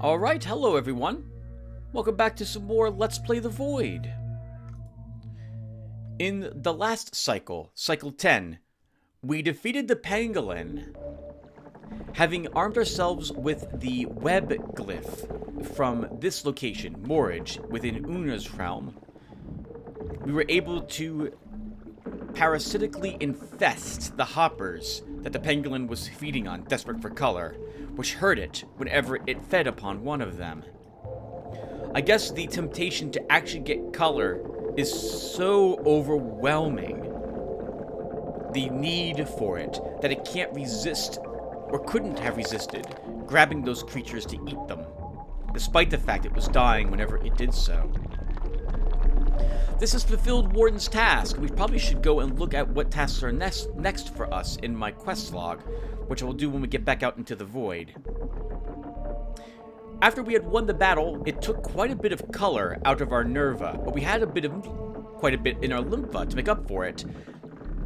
Alright, hello everyone. Welcome back to some more Let's Play the Void. In the last cycle, Cycle 10, we defeated the pangolin, having armed ourselves with the web glyph from this location, Morage, within Una's realm. We were able to parasitically infest the hoppers that the pangolin was feeding on, desperate for color, which hurt it whenever it fed upon one of them. I guess the temptation to actually get color is so overwhelming, the need for it, that it can't resist, or couldn't have resisted, grabbing those creatures to eat them, despite the fact it was dying whenever it did so. This has fulfilled Warden's task. We probably should go and look at what tasks are next for us in my quest log, which I will do when we get back out into the void. After we had won the battle, it took quite a bit of color out of our Nerva, but we had quite a bit in our Lympha to make up for it.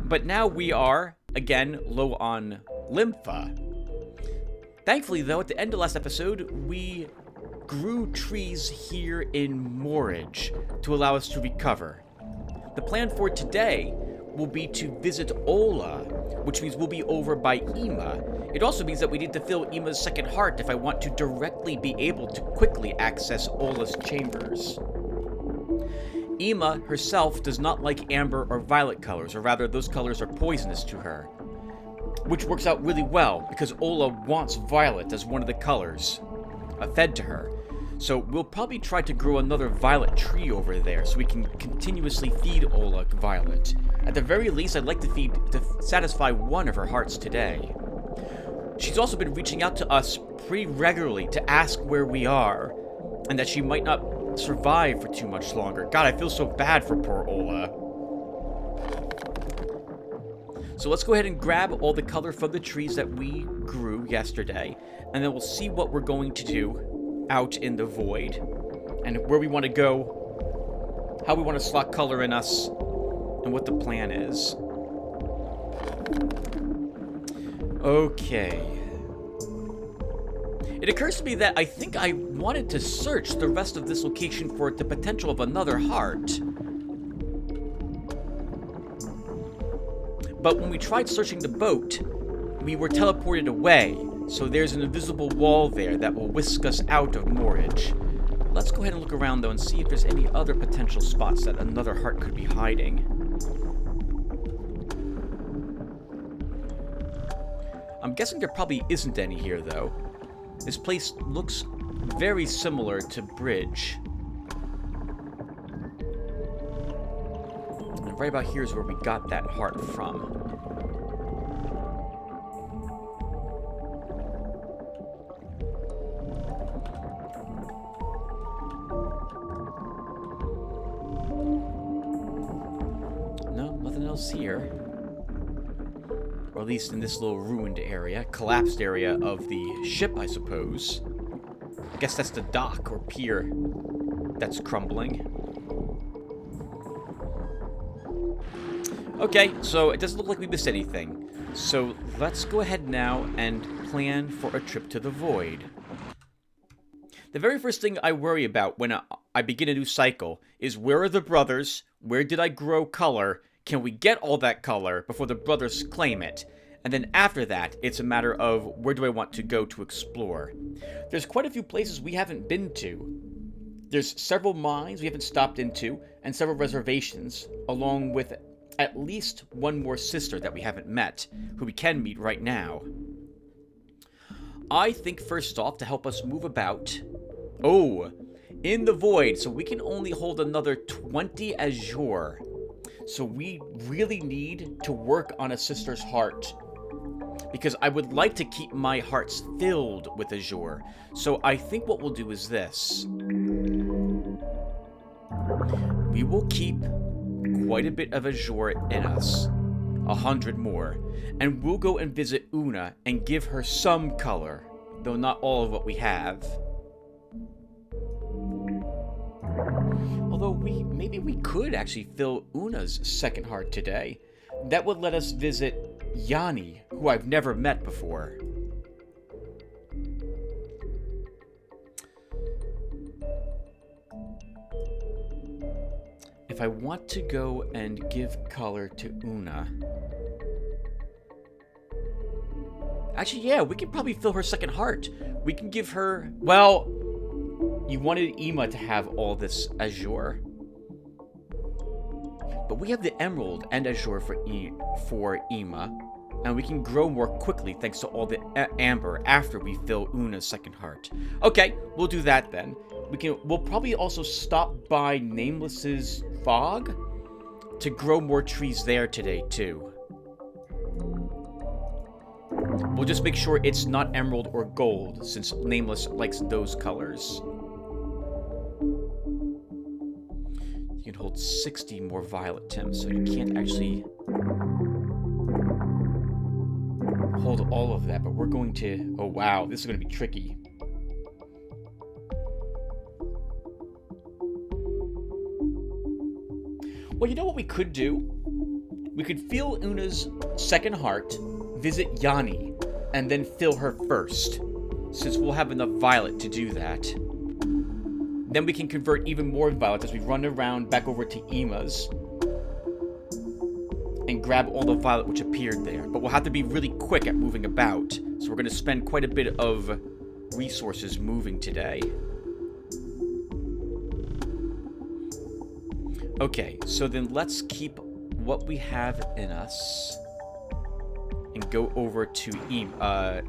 But now we are, again, low on Lympha. Thankfully, though, at the end of last episode, we grew trees here in Morage to allow us to recover. The plan for today will be to visit Ola, which means we'll be over by Ima. It also means that we need to fill Ima's second heart if I want to directly be able to quickly access Ola's chambers. Ima herself does not like amber or violet colors, or rather those colors are poisonous to her, which works out really well because Ola wants violet as one of the colors fed to her. So we'll probably try to grow another violet tree over there so we can continuously feed Ola violet. At the very least, I'd like to satisfy one of her hearts today. She's also been reaching out to us pretty regularly to ask where we are, and that she might not survive for too much longer. God, I feel so bad for poor Ola. So let's go ahead and grab all the color from the trees that we grew yesterday, and then we'll see what we're going to do out in the void, and where we want to go, how we want to slot color in us, and what the plan is. Okay. It occurs to me that I think I wanted to search the rest of this location for the potential of another heart. But when we tried searching the boat, we were teleported away, so there's an invisible wall there that will whisk us out of Morage. Let's go ahead and look around, though, and see if there's any other potential spots that another heart could be hiding. I'm guessing there probably isn't any here, though. This place looks very similar to Bridge. And right about here is where we got that heart from. Here, or at least in this little ruined area, collapsed area of the ship, I suppose. I guess that's the dock or pier that's crumbling. Okay, so it doesn't look like we missed anything. So let's go ahead now and plan for a trip to the void. The very first thing I worry about when I begin a new cycle is, where are the brothers? Where did I grow color? Can we get all that color before the brothers claim it? And then after that, it's a matter of, where do I want to go to explore? There's quite a few places we haven't been to. There's several mines we haven't stopped into, and several reservations, along with at least one more sister that we haven't met, who we can meet right now. I think first off, to help us move about... Oh, in the void, so we can only hold another 20 azure. So we really need to work on a sister's heart, because I would like to keep my hearts filled with azure. So I think what we'll do is this. We will keep quite a bit of azure in us, 100 more, and we'll go and visit Una and give her some color, though not all of what we have. Although maybe we could actually fill Una's second heart today. That would let us visit Yanni, who I've never met before. if I want to go and give color to Una... Actually, yeah, we can probably fill her second heart. We can give her... Well, you wanted Ima to have all this azure. But we have the emerald and azure for Ima. And we can grow more quickly thanks to all the amber after we fill Una's second heart. Okay, we'll do that then. We'll probably also stop by Nameless's fog to grow more trees there today too. We'll just make sure it's not emerald or gold, since Nameless likes those colors. You can hold 60 more violet, Tim, so you can't actually hold all of that, but we're going to... Oh, wow, this is going to be tricky. Well, you know what we could do? We could fill Una's second heart, visit Yanni, and then fill her first, since we'll have enough violet to do that. Then we can convert even more violet as we run around back over to Ima's and grab all the violet which appeared there. But we'll have to be really quick at moving about, so we're going to spend quite a bit of resources moving today. Okay, so then let's keep what we have in us and go over to Una.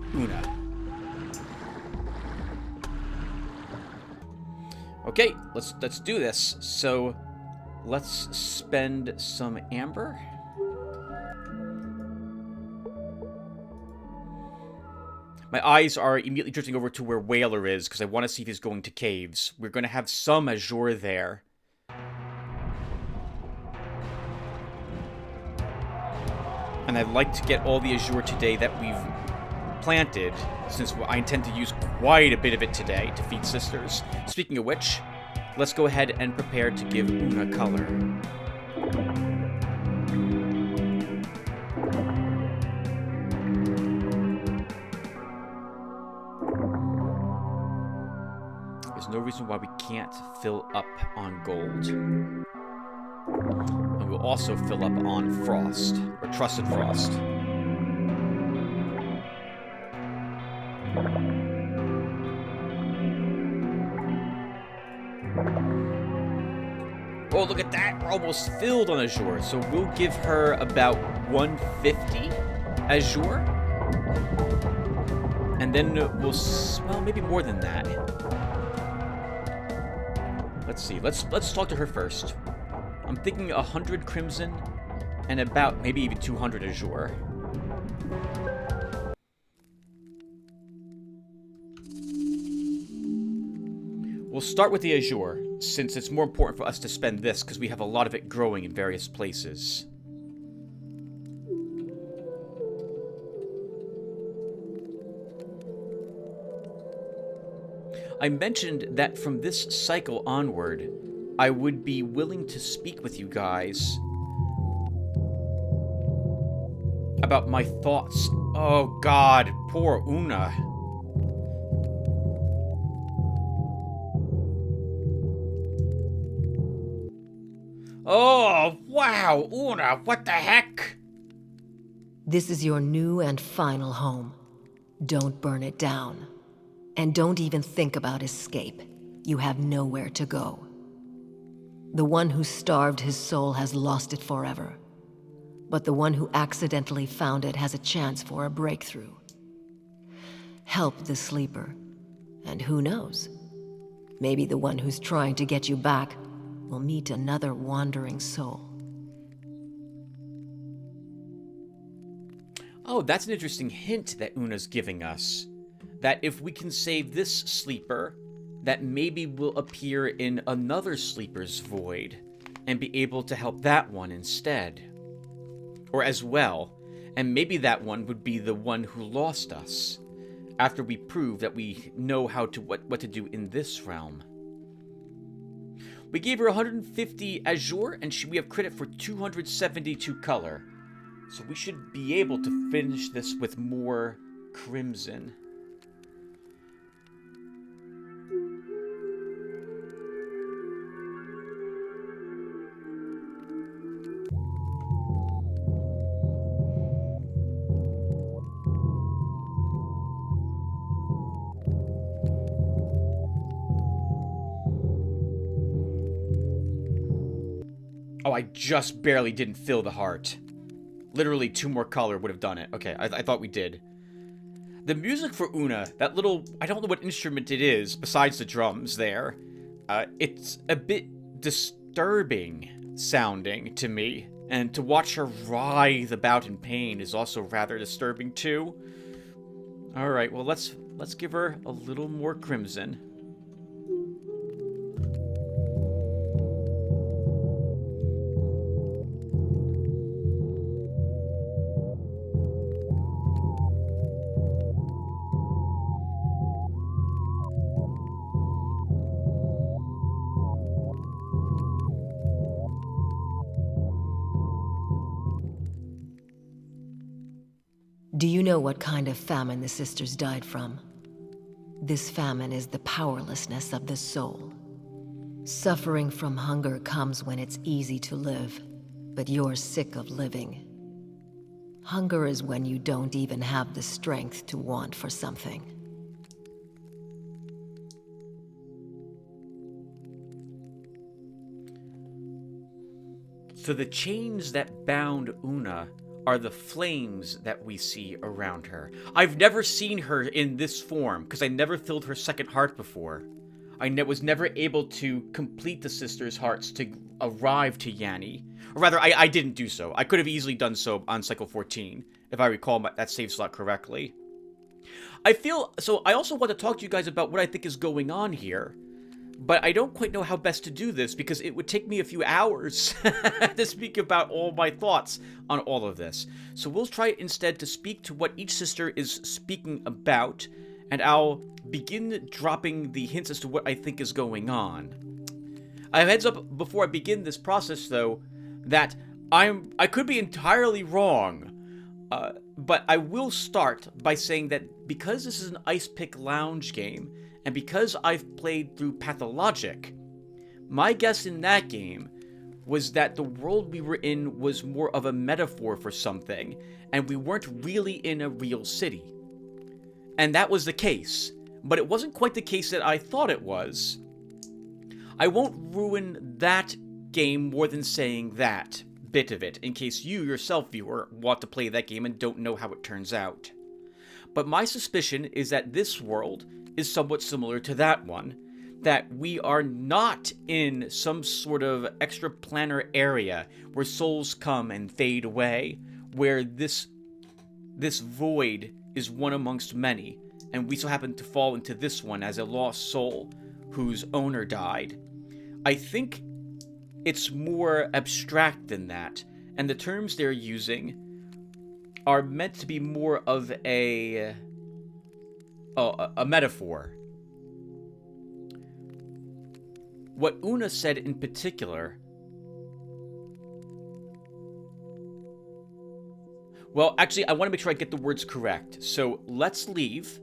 Okay, let's do this. So let's spend some amber. My eyes are immediately drifting over to where Whaler is because I want to see if he's going to caves. We're going to have some azure there. And I'd like to get all the azure today that we've planted, since I intend to use quite a bit of it today to feed sisters. Speaking of which, let's go ahead and prepare to give Una color. There's no reason why we can't fill up on gold. And we'll also fill up on frost, or trusted frost. Oh, look at that! We're almost filled on azure, so we'll give her about 150 azure. And then we'll... well, maybe more than that. Let's see. Let's talk to her first. I'm thinking 100 crimson and about maybe even 200 azure. We'll start with the azure, since it's more important for us to spend this because we have a lot of it growing in various places. I mentioned that from this cycle onward, I would be willing to speak with you guys about my thoughts. Oh god, poor Una. Oh, wow, Una, what the heck? This is your new and final home. Don't burn it down. And don't even think about escape. You have nowhere to go. The one who starved his soul has lost it forever. But the one who accidentally found it has a chance for a breakthrough. Help the sleeper. And who knows? Maybe the one who's trying to get you back will meet another wandering soul. Oh, that's an interesting hint that Una's giving us. That if we can save this sleeper, that maybe will appear in another sleeper's void and be able to help that one instead. Or as well, and maybe that one would be the one who lost us, after we prove that we know how to what to do in this realm. We gave her 150 azure, and we have credit for 272 color. So we should be able to finish this with more crimson. Oh, I just barely didn't fill the heart. Literally 2 more color would have done it. Okay, I thought we did. The music for Una, that little... I don't know what instrument it is, besides the drums there. It's a bit disturbing sounding to me. And to watch her writhe about in pain is also rather disturbing too. Alright, well let's give her a little more crimson. Do you know what kind of famine the sisters died from? This famine is the powerlessness of the soul. Suffering from hunger comes when it's easy to live, but you're sick of living. Hunger is when you don't even have the strength to want for something. So the chains that bound Una are the flames that we see around her. I've never seen her in this form, because I never filled her second heart before. I was never able to complete the sisters' hearts to arrive to Yanni. Or rather, I didn't do so. I could have easily done so on cycle 14, if I recall that save slot correctly. I also want to talk to you guys about what I think is going on here. But I don't quite know how best to do this, because it would take me a few hours to speak about all my thoughts on all of this. So we'll try instead to speak to what each sister is speaking about, and I'll begin dropping the hints as to what I think is going on. I have heads up before I begin this process, though, that I could be entirely wrong. But I will start by saying that because this is an Ice Pick Lounge game, and because I've played through Pathologic, my guess in that game was that the world we were in was more of a metaphor for something, and we weren't really in a real city. And that was the case, but it wasn't quite the case that I thought it was. I won't ruin that game more than saying that bit of it, in case you yourself, viewer, want to play that game and don't know how it turns out. But my suspicion is that this world is somewhat similar to that one, that we are not in some sort of extraplanar area where souls come and fade away, where this void is one amongst many, and we so happen to fall into this one as a lost soul whose owner died. I think it's more abstract than that, and the terms they're using are meant to be more of a metaphor. What Una said in particular... Well, actually, I want to make sure I get the words correct. So, let's leave,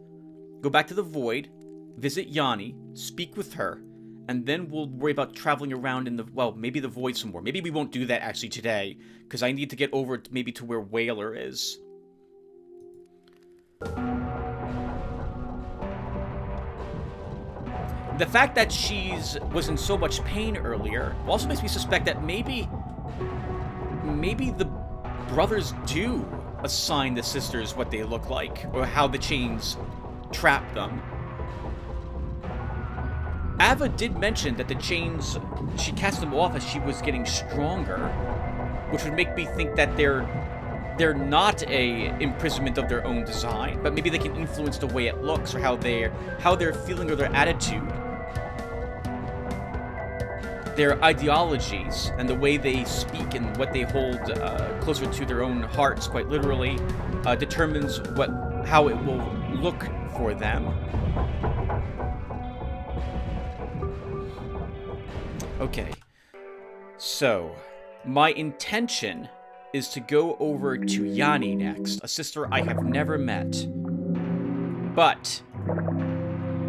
go back to the Void, visit Yanni, speak with her, and then we'll worry about traveling around in the... Well, maybe the Void some more. Maybe we won't do that, actually, today, because I need to get over maybe to where Whaler is. The fact that was in so much pain earlier also makes me suspect that maybe the brothers do assign the sisters what they look like, or how the chains trap them. Ava did mention that the chains, she cast them off as she was getting stronger, which would make me think that they're not a imprisonment of their own design, but maybe they can influence the way it looks, or how they're feeling, or their attitude. Their ideologies and the way they speak and what they hold closer to their own hearts, quite literally, determines how it will look for them. Okay, so my intention is to go over to Yanni next, a sister I have never met. But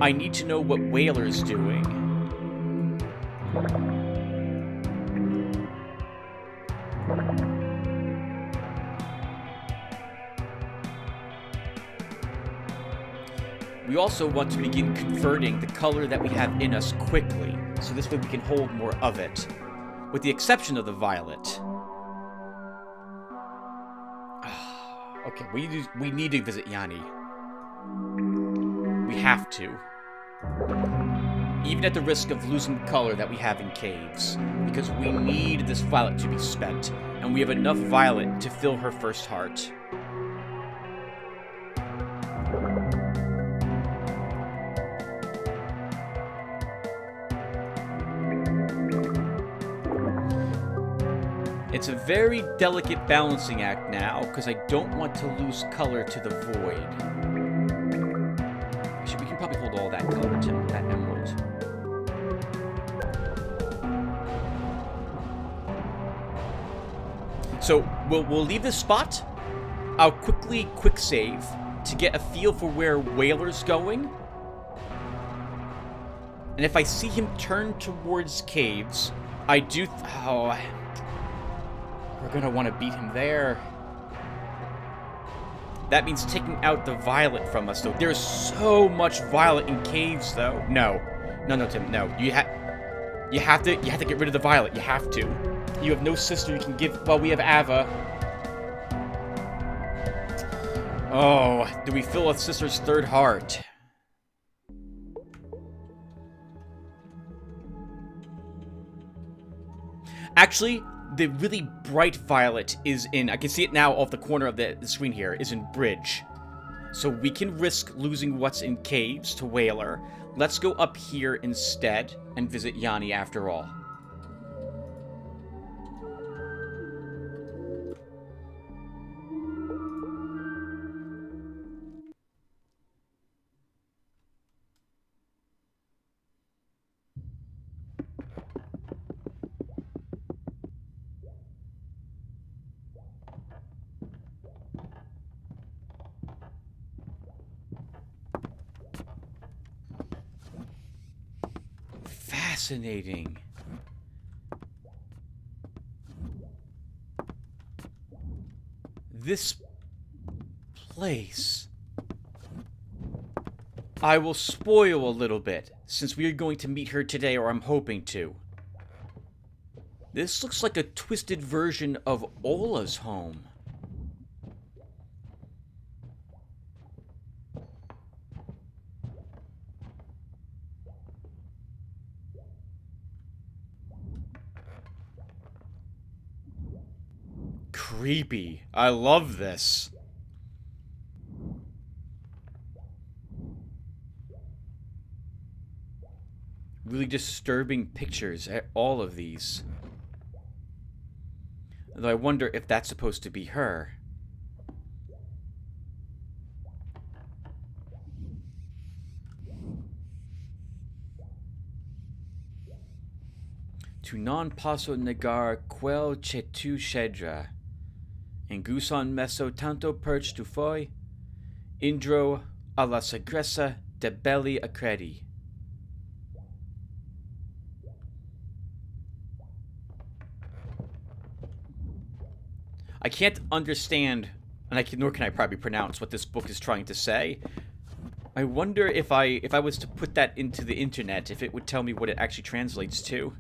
I need to know what Whaler's doing. We also want to begin converting the color that we have in us quickly, so this way we can hold more of it. with the exception of the violet. Okay, we need to visit Yanni. We have to. Even at the risk of losing the color that we have in caves. Because we need this violet to be spent. And we have enough violet to fill her first heart. It's a very delicate balancing act now, because I don't want to lose color to the void. Actually, we can probably hold all that color to that emerald. So, we'll leave this spot. I'll quick save to get a feel for where Whaler's going. And if I see him turn towards caves, I do... we're gonna want to beat him there. That means taking out the violet from us, though. There's so much violet in caves, though. No, Tim, no. You have to get rid of the violet. You have to. You have no sister you can give. Well, we have Ava. Oh, do we fill a sister's third heart? Actually, the really bright violet is in, I can see it now off the corner of the screen here, is in Bridge. So we can risk losing what's in caves to Whaler. Let's go up here instead and visit Yanni after all. Fascinating. This place. I will spoil a little bit, since we are going to meet her today, or I'm hoping to. This looks like a twisted version of Ola's home. Creepy. I love this. Really disturbing pictures at all of these. Though I wonder if that's supposed to be her. Tu non posso negar quel che tu cedra. En guson messo tanto perch tu foi, indro alla sagressa de belli accredi. I can't understand, and nor can I probably pronounce what this book is trying to say. I wonder if I was to put that into the internet, if it would tell me what it actually translates to.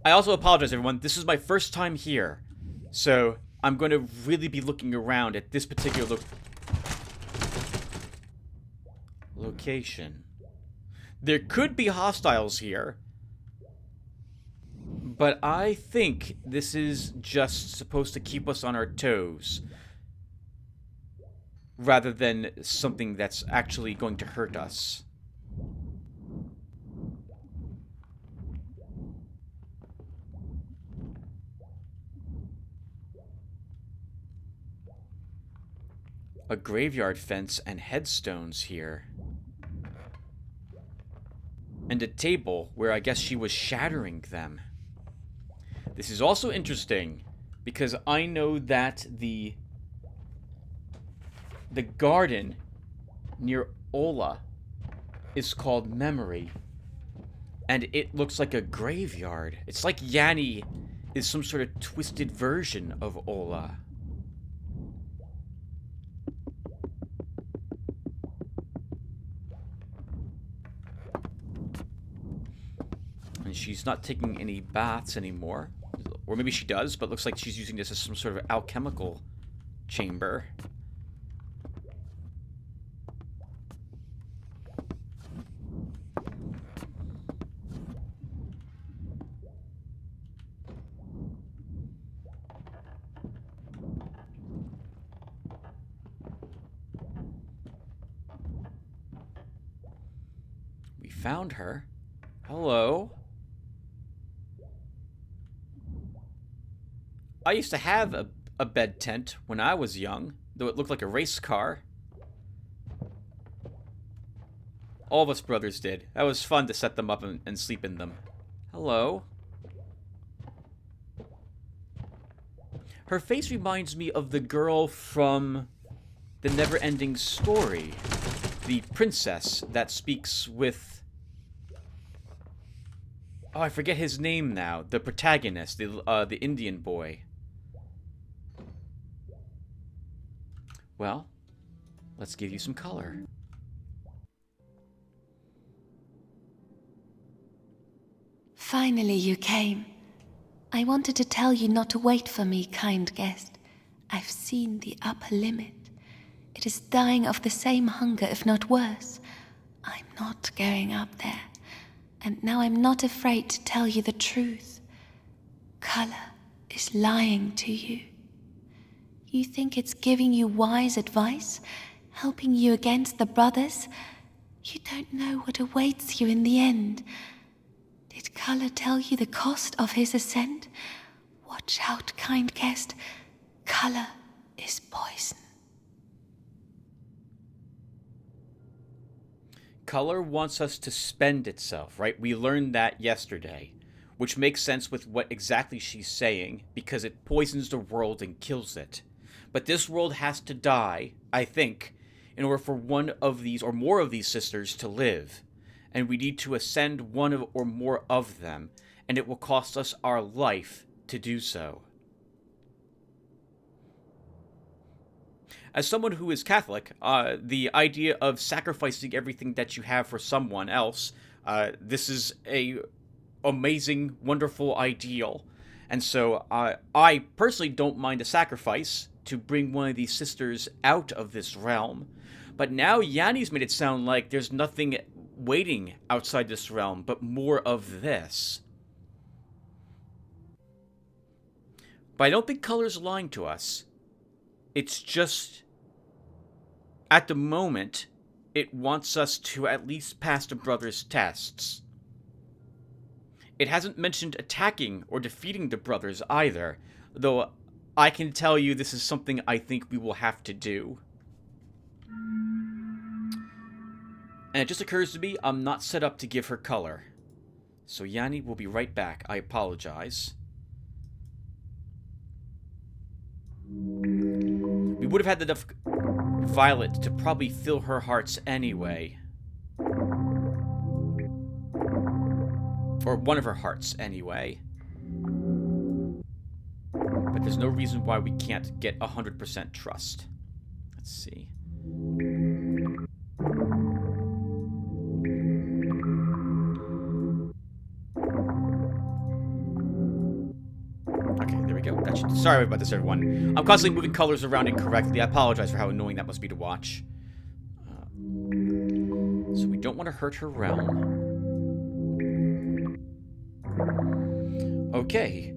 I also apologize, everyone. This is my first time here, so I'm going to really be looking around at this particular location. There could be hostiles here, but I think this is just supposed to keep us on our toes, rather than something that's actually going to hurt us. A graveyard fence and headstones here. And a table where I guess she was shattering them. This is also interesting because I know that the garden near Ola is called Memory. And it looks like a graveyard. It's like Yanni is some sort of twisted version of Ola. And she's not taking any baths anymore. Or maybe she does, but looks like she's using this as some sort of alchemical chamber. We found her. Hello. I used to have a bed tent when I was young, though it looked like a race car. All of us brothers did. That was fun to set them up and sleep in them. Hello. Her face reminds me of the girl from the Never-Ending Story. The princess that speaks with... Oh, I forget his name now. The protagonist, the Indian boy. Well, let's give you some color. Finally you came. I wanted to tell you not to wait for me, kind guest. I've seen the upper limit. It is dying of the same hunger, if not worse. I'm not going up there. And now I'm not afraid to tell you the truth. Color is lying to you. You think it's giving you wise advice, helping you against the brothers? You don't know what awaits you in the end. Did Color tell you the cost of his ascent? Watch out, kind guest. Color is poison. Color wants us to spend itself, right? We learned that yesterday, which makes sense with what exactly she's saying, because it poisons the world and kills it. But this world has to die, I think, in order for one of these or more of these sisters to live. And we need to ascend one or more of them, and it will cost us our life to do so. As someone who is Catholic, the idea of sacrificing everything that you have for someone else, this is a amazing, wonderful ideal. And so I personally don't mind a sacrifice to bring one of these sisters out of this realm. But now Yanni's made it sound like there's nothing waiting outside this realm, but more of this. But I don't think Color's lying to us. It's just, at the moment, it wants us to at least pass the brothers' tests. It hasn't mentioned attacking or defeating the brothers either, though I can tell you this is something I think we will have to do. And it just occurs to me I'm not set up to give her color. So Yanni will be right back. I apologize. We would have had enough violet to probably fill her hearts anyway. Or one of her hearts anyway. But there's no reason why we can't get 100% trust. Let's see. Okay, there we go. Sorry about this, everyone. I'm constantly moving colors around incorrectly. I apologize for how annoying that must be to watch. So we don't want to hurt her realm. Okay.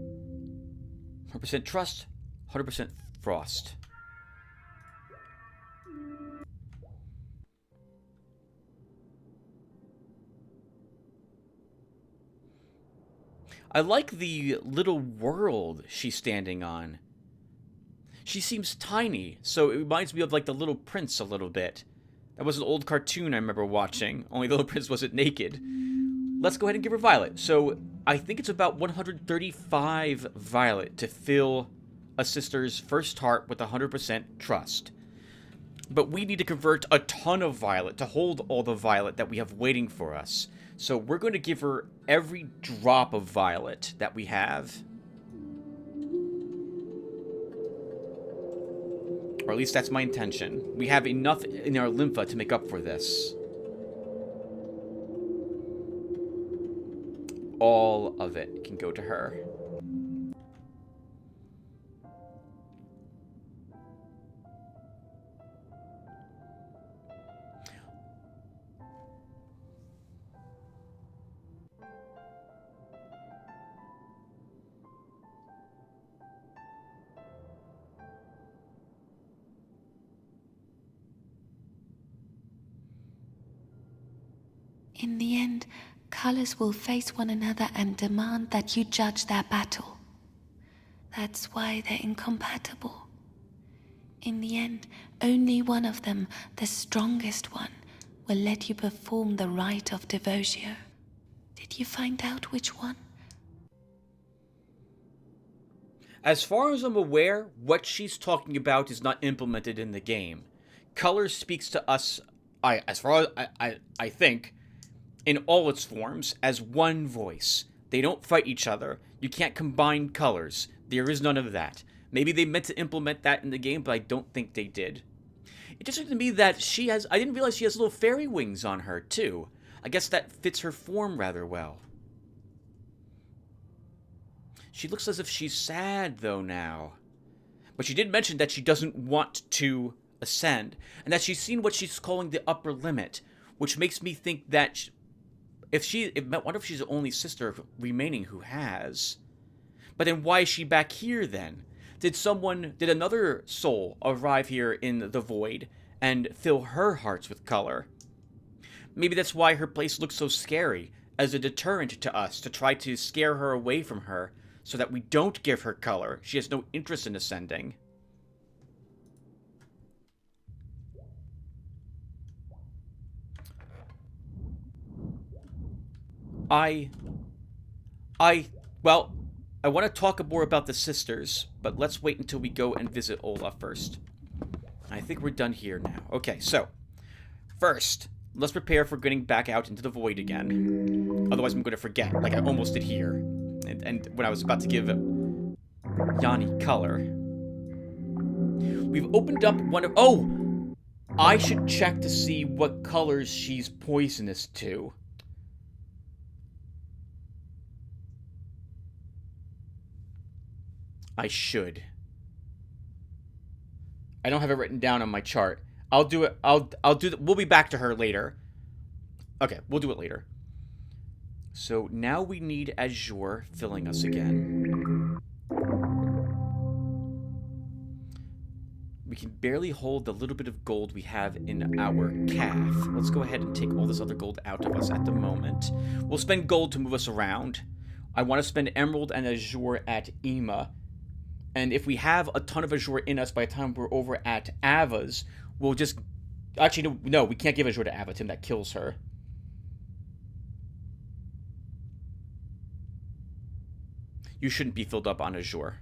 100% trust, 100% frost. I like the little world she's standing on. She seems tiny, so it reminds me of like the Little Prince a little bit. That was an old cartoon I remember watching, only the Little Prince wasn't naked. Let's go ahead and give her violet. So I think it's about 135 violet to fill a sister's first heart with 100% trust. But we need to convert a ton of violet to hold all the violet that we have waiting for us. So we're going to give her every drop of violet that we have. Or at least that's my intention. We have enough in our lympha to make up for this. All of it can go to her. In the end, colors will face one another and demand that you judge their battle. That's why they're incompatible. In the end, only one of them, the strongest one, will let you perform the rite of devotio. Did you find out which one? As far as I'm aware, what she's talking about is not implemented in the game. Color speaks to us, as far as I think, in all its forms, as one voice. They don't fight each other. You can't combine colors. There is none of that. Maybe they meant to implement that in the game, but I don't think they did. Interesting to me that she has... I didn't realize she has little fairy wings on her, too. I guess that fits her form rather well. She looks as if she's sad, though, now. But she did mention that she doesn't want to ascend, and that she's seen what she's calling the upper limit, which makes me think that... wonder if she's the only sister remaining who has. But then why is she back here then? Did another soul arrive here in the void and fill her hearts with color? Maybe that's why her place looks so scary, as a deterrent to us, to try to scare her away from her, so that we don't give her color. She has no interest in ascending. Well, I want to talk more about the sisters, but let's wait until we go and visit Ola first. I think we're done here now. Okay, so, first, let's prepare for getting back out into the void again. Otherwise I'm going to forget, like I almost did here. And when I was about to give Yanni color. We've opened up one of... Oh! I should check to see what colors she's poisonous to. I should. I don't have it written down on my chart. I'll do it. I'll do that. We'll be back to her later. Okay, we'll do it later. So now we need Azure filling us again. We can barely hold the little bit of gold we have in our calf. Let's go ahead and take all this other gold out of us at the moment. We'll spend gold to move us around. I want to spend emerald and Azure at Ema. And if we have a ton of Azure in us by the time we're over at Ava's, we'll just... Actually, no, we can't give Azure to Ava, Tim. That kills her. You shouldn't be filled up on Azure.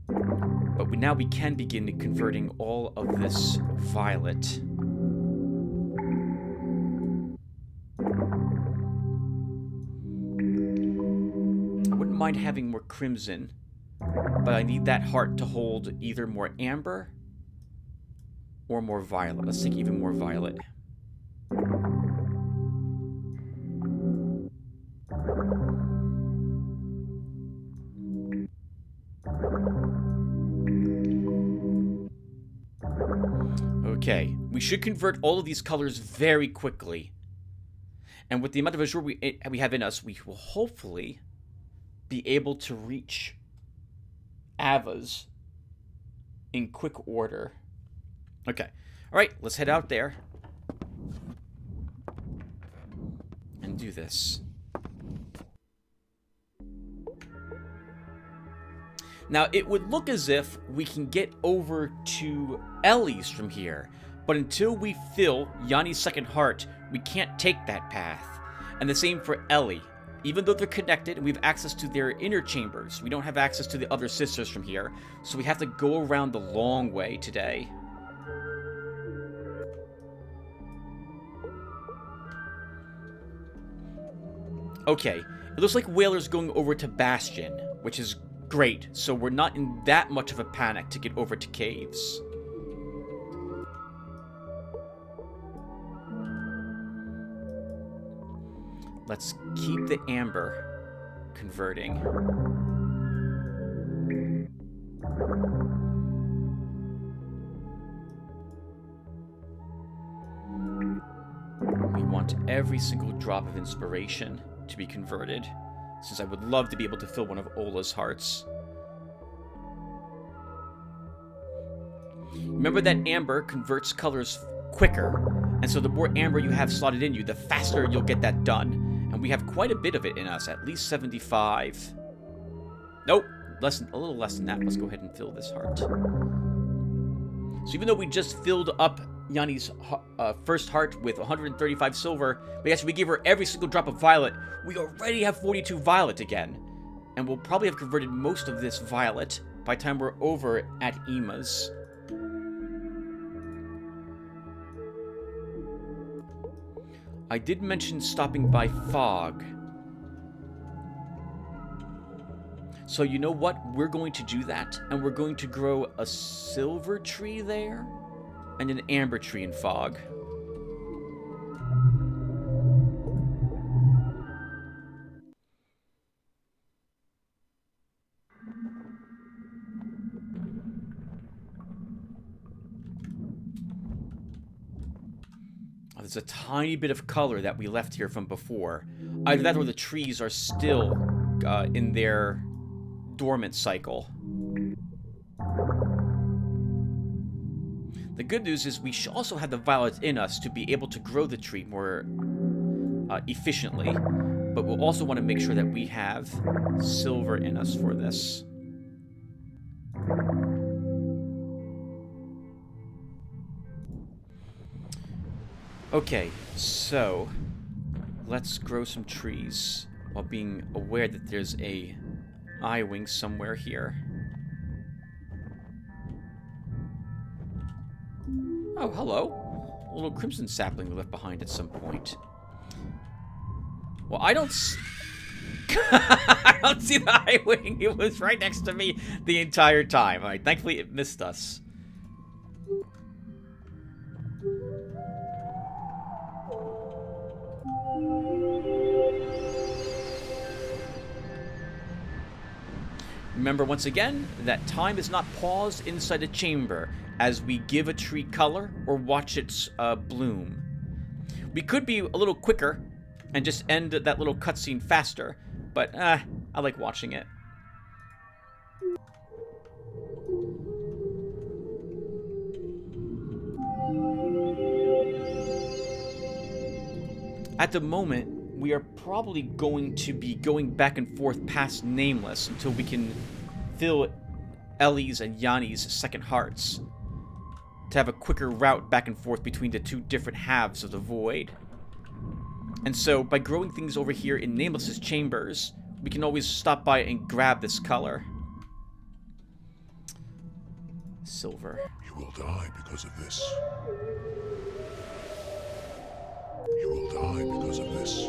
But now we can begin converting all of this violet. I wouldn't mind having more crimson, but I need that heart to hold either more amber or more violet. Let's take even more violet. Okay, we should convert all of these colors very quickly. And with the amount of Azure we have in us, we will hopefully be able to reach Ava's in quick order. Okay, alright, let's head out there and do this. Now, it would look as if we can get over to Ellie's from here, but until we fill Yanni's second heart, we can't take that path. And the same for Ellie. Even though they're connected and we have access to their inner chambers, we don't have access to the other sisters from here, so we have to go around the long way today. Okay, it looks like Whaler's going over to Bastion, which is great, so we're not in that much of a panic to get over to Caves. let's keep the amber converting. We want every single drop of inspiration to be converted, since I would love to be able to fill one of Ola's hearts. Remember that amber converts colors quicker, and so the more amber you have slotted in you, the faster you'll get that done. And we have quite a bit of it in us, at least 75. Nope, a little less than that. Let's go ahead and fill this heart. So even though we just filled up Yanni's first heart with 135 silver, but actually we gave her every single drop of violet, we already have 42 violet again. And we'll probably have converted most of this violet by the time we're over at Ima's. I did mention stopping by Fog. So you know what? We're going to do that, and we're going to grow a silver tree there and an amber tree in Fog. There's a tiny bit of color that we left here from before. Either that or the trees are still in their dormant cycle. The good news is we also have the violet in us to be able to grow the tree more efficiently, but we'll also want to make sure that we have silver in us for this. Okay, so let's grow some trees while being aware that there's a eye-wing somewhere here. Oh, hello. A little crimson sapling we left behind at some point. Well, I don't I don't see the eye-wing. It was right next to me the entire time. All right, thankfully it missed us. Remember once again that time is not paused inside a chamber as we give a tree color or watch it bloom. We could be a little quicker and just end that little cutscene faster, but I like watching it. At the moment, we are probably going to be going back and forth past Nameless until we can fill Ellie's and Yanni's second hearts, to have a quicker route back and forth between the two different halves of the void. And so, by growing things over here in Nameless's chambers, we can always stop by and grab this color. Silver. You will die because of this. You will die because of this.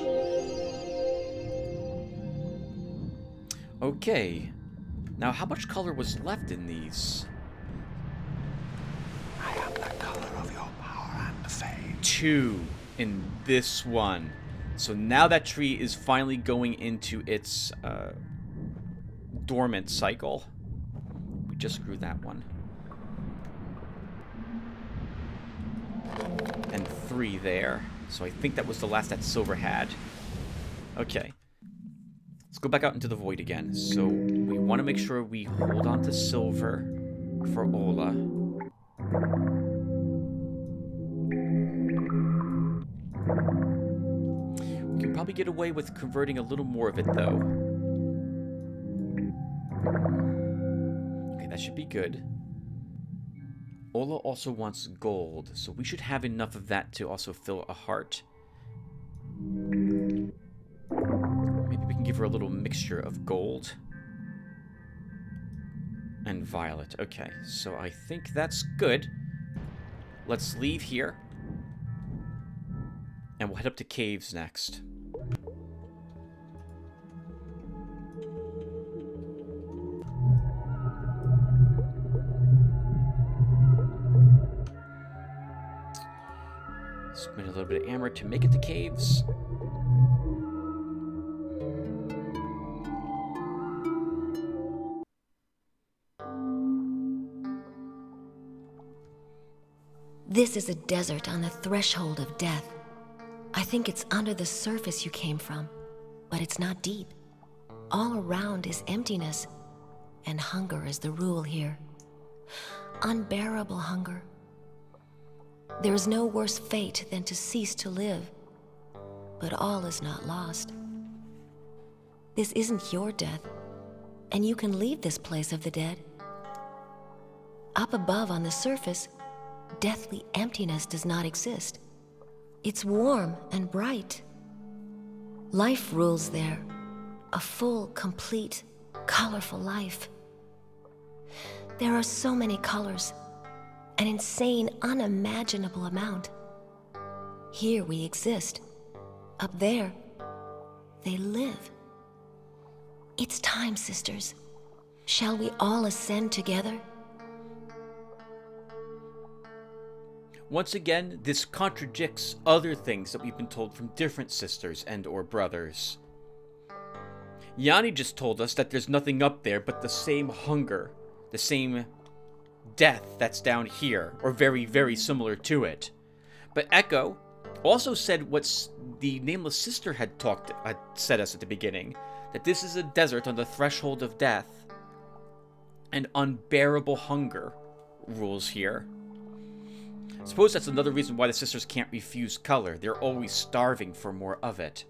Okay. Now, how much color was left in these? I am the color of your power and fame. 2 in this one. So now that tree is finally going into its dormant cycle. We just grew that one. And 3 there. So I think that was the last that silver had. Okay. Let's go back out into the void again. So we want to make sure we hold on to silver for Ola. We can probably get away with converting a little more of it, though. Okay, that should be good. Ola also wants gold, so we should have enough of that to also fill a heart. Maybe we can give her a little mixture of gold and violet. Okay, so I think that's good. Let's leave here. And we'll head up to caves next. Spend a little bit of amber to make it to caves. This is a desert on the threshold of death. I think it's under the surface you came from, but it's not deep. All around is emptiness, and hunger is the rule here. Unbearable hunger. There is no worse fate than to cease to live, but all is not lost. This isn't your death, and you can leave this place of the dead. Up above on the surface, deathly emptiness does not exist. It's warm and bright. Life rules there, a full, complete, colorful life. There are so many colors, an insane, unimaginable amount. Here we exist. Up there, they live. It's time, sisters. Shall we all ascend together? Once again, this contradicts other things that we've been told from different sisters and or brothers. Yanni just told us that there's nothing up there but the same hunger, the same death that's down here, or very, very similar to it. But Echo also said what the Nameless Sister had said us at the beginning, that this is a desert on the threshold of death, and unbearable hunger rules here. I suppose that's another reason why the sisters can't refuse color. They're always starving for more of it.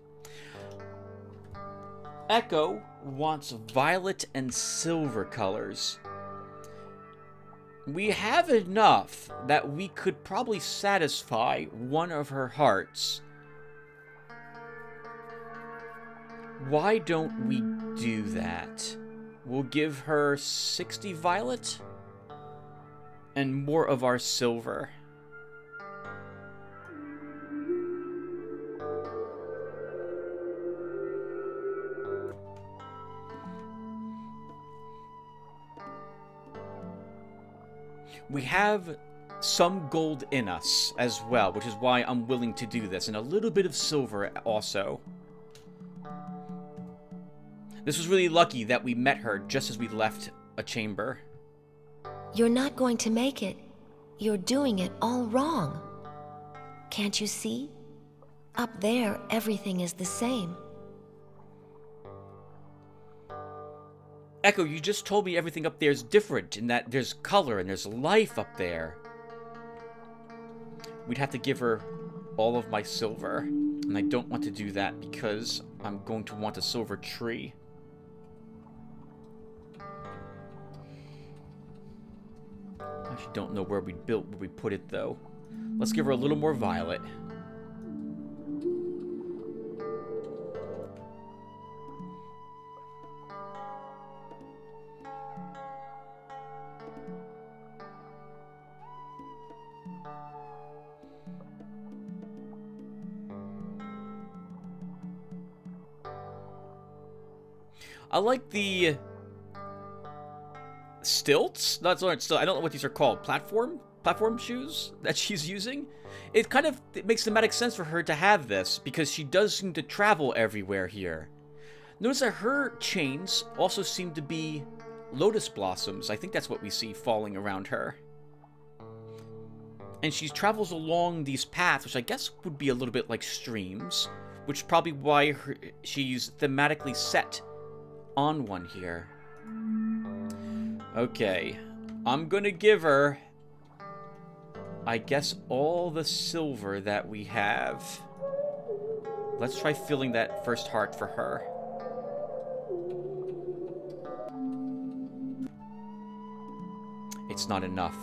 Echo wants violet and silver colors. We have enough that we could probably satisfy one of her hearts. Why don't we do that? We'll give her 60 violet and more of our silver. We have some gold in us as well, which is why I'm willing to do this, and a little bit of silver also. This was really lucky that we met her just as we left a chamber. You're not going to make it. You're doing it all wrong. Can't you see? Up there, everything is the same. Echo, you just told me everything up there is different, in that there's color and there's life up there. We'd have to give her all of my silver, and I don't want to do that because I'm going to want a silver tree. I actually don't know where we put it though. Let's give her a little more violet. I like the stilts. I don't know what these are called. Platform shoes that she's using. It makes thematic sense for her to have this because she does seem to travel everywhere here. Notice that her chains also seem to be lotus blossoms. I think that's what we see falling around her. And she travels along these paths, which I guess would be a little bit like streams, which is probably why she's thematically set on one here. Okay, I'm gonna give her, I guess, all the silver that we have. Let's try filling that first heart for her. It's not enough.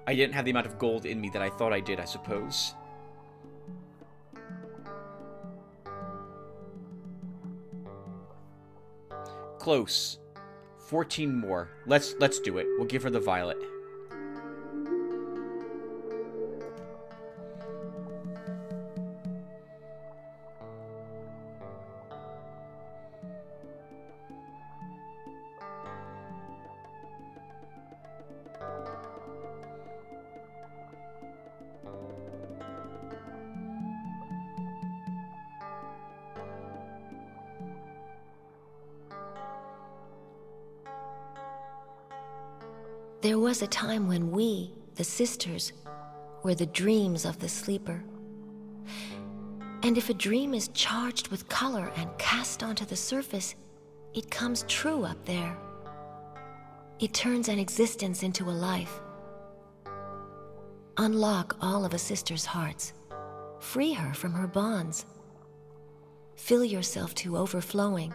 I didn't have the amount of gold in me that I thought I did, I suppose. Close. 14 more. Let's do it. We'll give her the violet. There was a time when we, the sisters, were the dreams of the sleeper. And if a dream is charged with color and cast onto the surface, it comes true up there. It turns an existence into a life. Unlock all of a sister's hearts. Free her from her bonds. Fill yourself to overflowing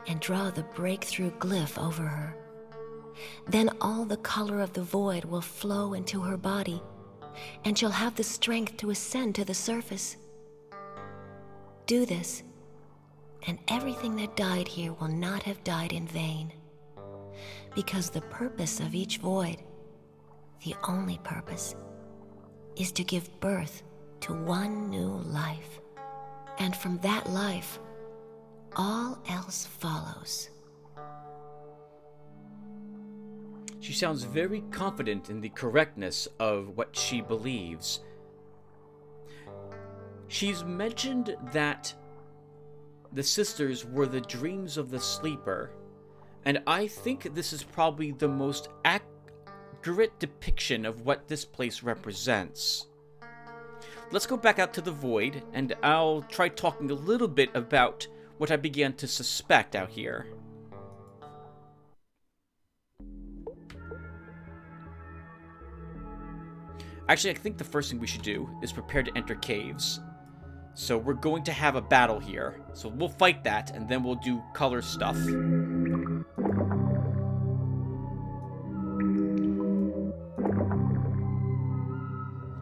and draw the breakthrough glyph over her. Then all the color of the void will flow into her body, and she'll have the strength to ascend to the surface. Do this, and everything that died here will not have died in vain. Because the purpose of each void, the only purpose, is to give birth to one new life. And from that life, all else follows. She sounds very confident in the correctness of what she believes. She's mentioned that the sisters were the dreams of the sleeper, and I think this is probably the most accurate depiction of what this place represents. Let's go back out to the void, and I'll try talking a little bit about what I began to suspect out here. Actually, I think the first thing we should do is prepare to enter caves. So we're going to have a battle here. So we'll fight that, and then we'll do color stuff.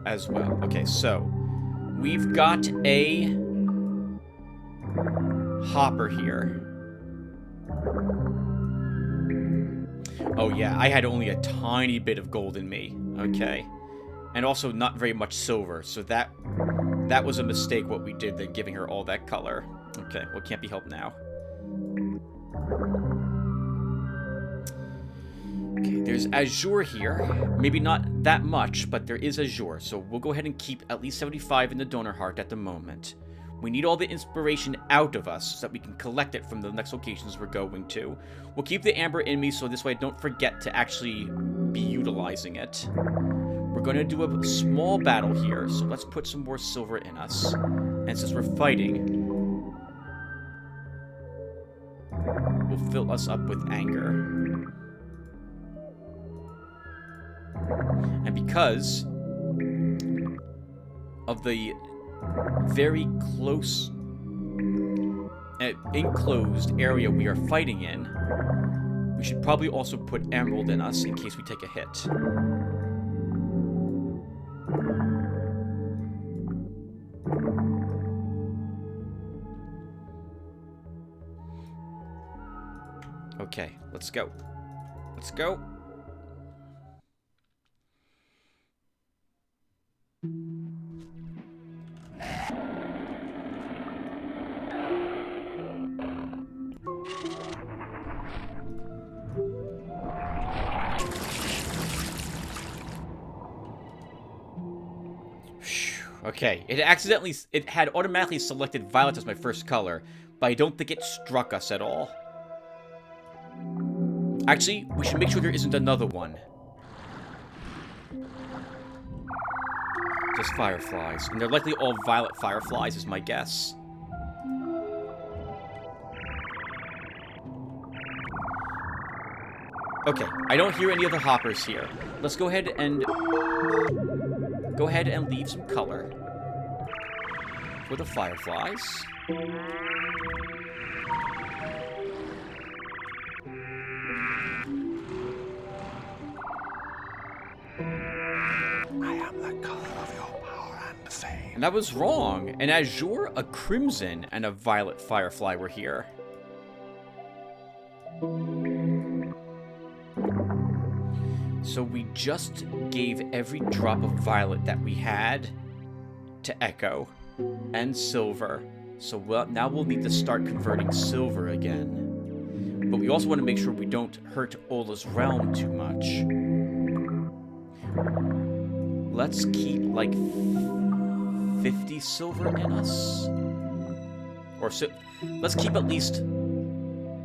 As well. Okay, so we've got a hopper here. Oh yeah, I had only a tiny bit of gold in me. Okay. And also not very much silver, so that was a mistake what we did then, giving her all that color. Okay, well, can't be helped now. Okay, there's azure here. Maybe not that much, but there is azure, so we'll go ahead and keep at least 75 in the donor heart at the moment. We need all the inspiration out of us so that we can collect it from the next locations we're going to. We'll keep the amber in me so this way I don't forget to actually be utilizing it. We're going to do a small battle here, so let's put some more silver in us. And since we're fighting, will fill us up with anger. And because of the very close enclosed area we are fighting in, we should probably also put emerald in us in case we take a hit. Okay, let's go. Let's go. Okay, it had automatically selected violet as my first color, but I don't think it struck us at all. Actually, we should make sure there isn't another one. Just fireflies. And they're likely all violet fireflies is my guess. Okay, I don't hear any other hoppers here. Let's go ahead and leave some color for the fireflies. And I was wrong. An azure, a crimson, and a violet firefly were here. So we just gave every drop of violet that we had to Echo and silver. So now we'll need to start converting silver again. But we also want to make sure we don't hurt Ola's realm too much. Let's keep like 50 silver in us. Or so let's keep at least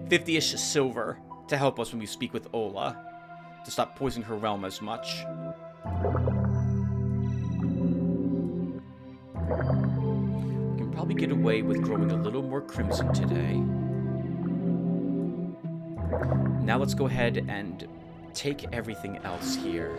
50-ish silver to help us when we speak with Ola. to stop poisoning her realm as much. We can probably get away with growing a little more crimson today. Now let's go ahead and take everything else here.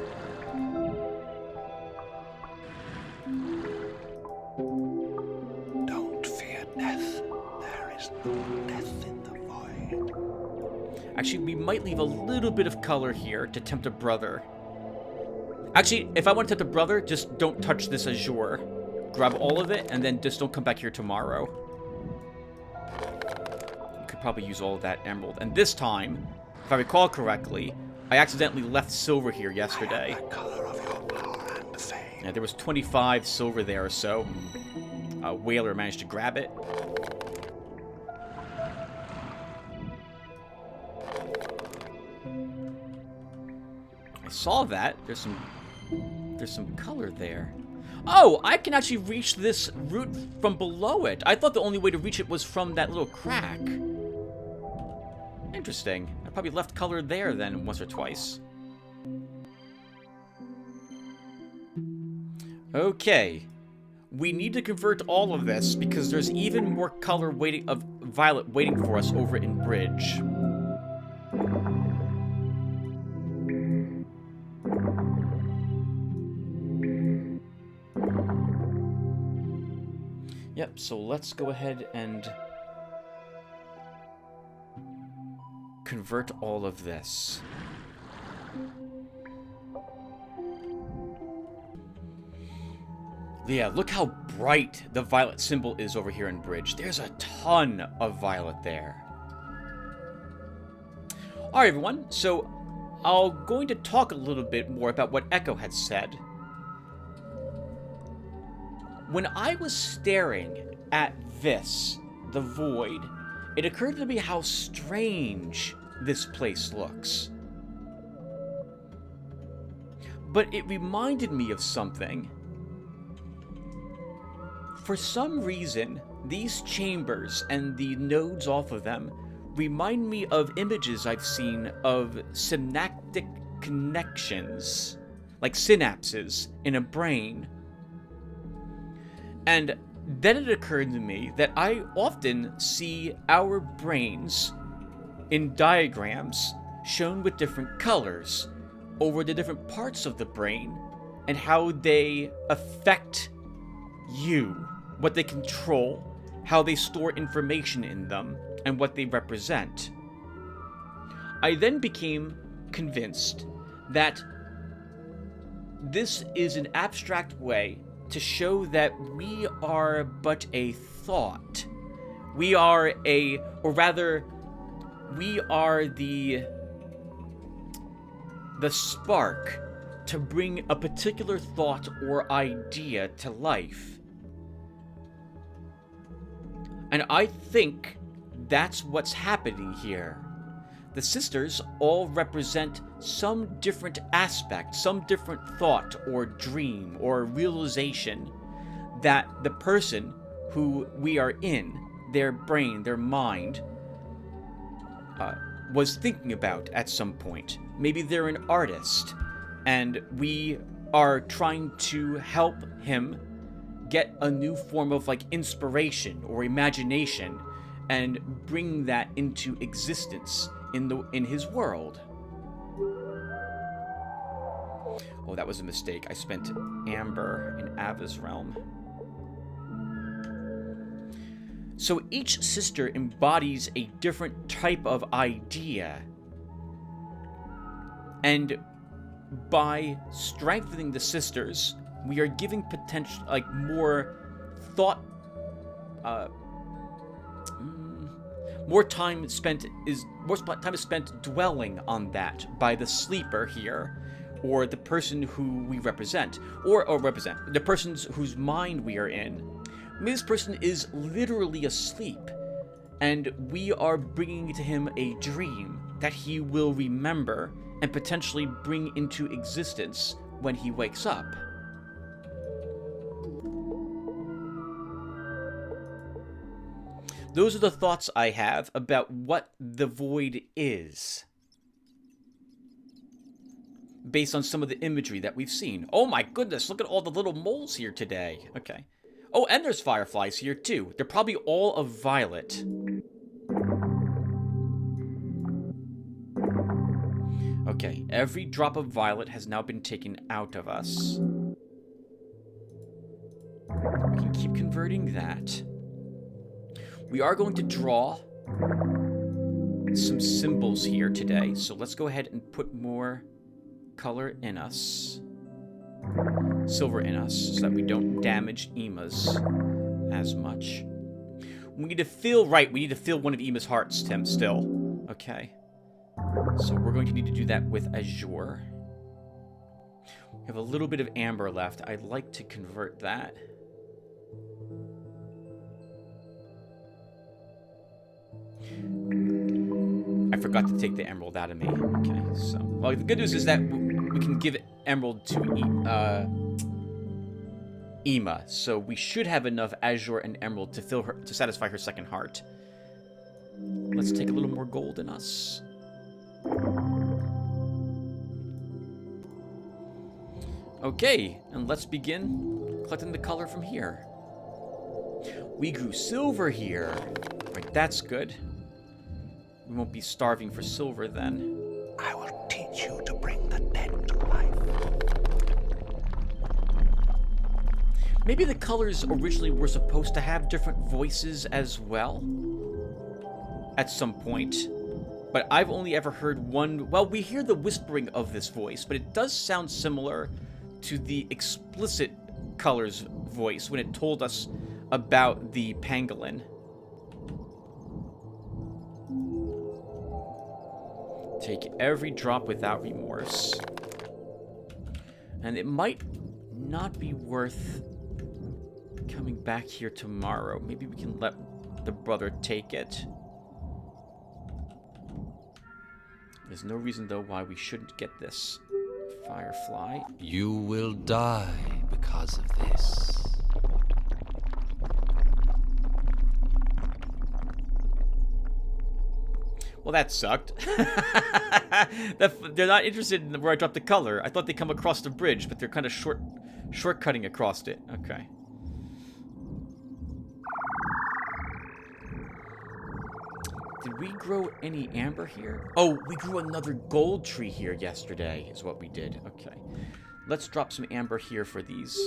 Don't fear death. There is no death in the void. Actually, we might leave a little bit of color here to tempt a brother. Actually, if I want to tempt a brother, just don't touch this azure. Grab all of it, and then just don't come back here tomorrow. You could probably use all of that emerald. And this time, if I recall correctly, I accidentally left silver here yesterday. The color of your power and fame. Yeah, there was 25 silver there or so. A whaler managed to grab it. I saw that. There's some color there. Oh, I can actually reach this root from below it. I thought the only way to reach it was from that little crack. Interesting. I probably left color there then once or twice. Okay. We need to convert all of this because there's even more color waiting of violet waiting for us over in Bridge. Yep, so let's go ahead and convert all of this. Yeah, look how bright the violet symbol is over here in Bridge. There's a ton of violet there. Alright, everyone, so I'm going to talk a little bit more about what Echo had said. When I was staring at this, the void, it occurred to me how strange this place looks. But it reminded me of something. For some reason, these chambers and the nodes off of them remind me of images I've seen of synaptic connections, like synapses in a brain. And then it occurred to me that I often see our brains in diagrams shown with different colors over the different parts of the brain and how they affect you, what they control, how they store information in them, and what they represent. I then became convinced that this is an abstract way to show that we are but a thought. We are the spark to bring a particular thought or idea to life. And I think that's what's happening here. The sisters all represent some different aspect, some different thought or dream or realization that the person who we are in, their brain, their mind, was thinking about at some point. Maybe they're an artist, and we are trying to help him get a new form of inspiration or imagination and bring that into existence in his world. Oh, that was a mistake. I spent amber in Ava's realm. So each sister embodies a different type of idea. And by strengthening the sisters, we are giving potential, more thought, more time is spent dwelling on that by the sleeper here, or the person who we represent, or represent the persons whose mind we are in. Maybe this person is literally asleep, and we are bringing to him a dream that he will remember and potentially bring into existence when he wakes up. Those are the thoughts I have about what the void is. based on some of the imagery that we've seen. Oh my goodness, look at all the little moles here today. Okay. Oh, and there's fireflies here too. They're probably all of violet. Okay, every drop of violet has now been taken out of us. We can keep converting that. We are going to draw some symbols here today, so let's go ahead and put more color in us. Silver in us, so that we don't damage Ema's as much. We need to fill, right, we need to fill one of Ema's hearts, Tim, still. Okay. So we're going to need to do that with azure. We have a little bit of amber left. I'd like to convert that. I forgot to take the emerald out of me. Okay, so... Well, the good news is that we can give emerald to Ema. So we should have enough azure and emerald to fill her, to satisfy her second heart. Let's take a little more gold in us. Okay, and let's begin collecting the color from here. We grew silver here. Right, that's good. We won't be starving for silver then. I will teach you to bring the dead to life. Maybe the colors originally were supposed to have different voices as well. At some point. But I've only ever heard one... Well, we hear the whispering of this voice, but it does sound similar to the explicit colors voice when it told us about the pangolin. Take every drop without remorse. And it might not be worth coming back here tomorrow. Maybe we can let the brother take it. There's no reason, though, why we shouldn't get this firefly. You will die because of this. Well, that sucked. They're not interested in where I dropped the color. I thought they'd come across the bridge, but they're kind of shortcutting across it. Okay. Did we grow any amber here? Oh, we grew another gold tree here yesterday, is what we did. Okay. Let's drop some amber here for these.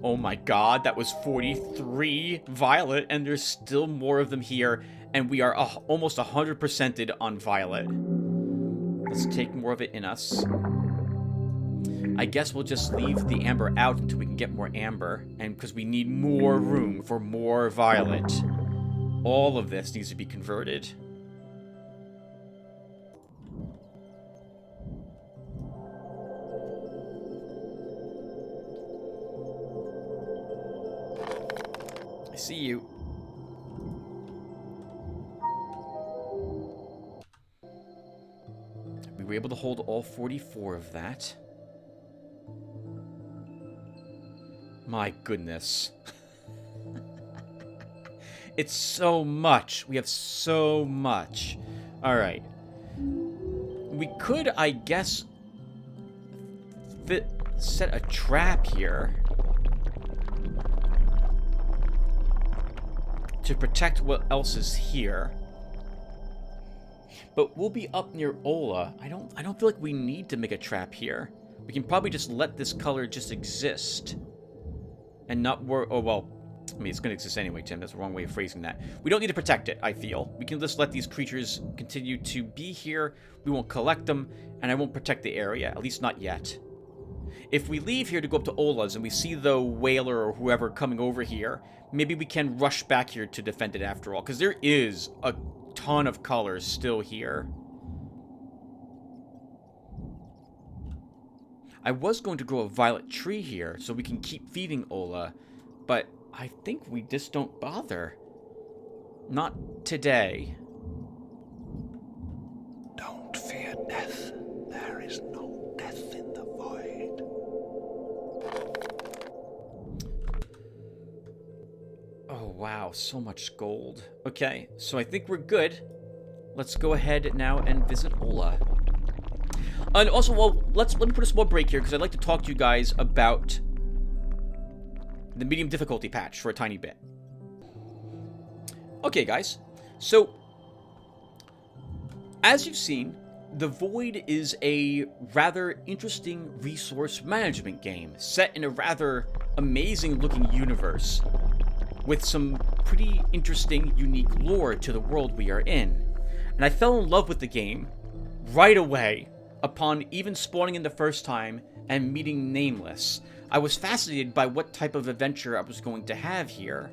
Oh my god, that was 43 violet, and there's still more of them here, and we are almost 100%ed on violet. Let's take more of it in us. I guess we'll just leave the amber out until we can get more amber, and because we need more room for more violet. All of this needs to be converted. See you. We were able to hold all 44 of that. My goodness. It's so much. We have so much. Alright. We could, I guess, set a trap here. To protect what else is here. But we'll be up near Ola. I don't feel like we need to make a trap here. We can probably just let this color just exist. And not worry. Oh, well. I mean, it's going to exist anyway, Tim. That's the wrong way of phrasing that. We don't need to protect it, I feel. We can just let these creatures continue to be here. We won't collect them. And I won't protect the area. At least not yet. If we leave here to go up to Ola's and we see the whaler or whoever coming over here, maybe we can rush back here to defend it after all. Because there is a ton of colors still here. I was going to grow a violet tree here so we can keep feeding Ola. But I think we just don't bother. Not today. Don't fear death. Wow, so much gold. Okay, so I think we're good. Let's go ahead now and visit Ola. And also, well, let me put a small break here because I'd like to talk to you guys about the medium difficulty patch for a tiny bit. Okay, guys. So, as you've seen, The Void is a rather interesting resource management game set in a rather amazing looking universe with some pretty interesting, unique lore to the world we are in. And I fell in love with the game right away upon even spawning in the first time and meeting Nameless. I was fascinated by what type of adventure I was going to have here.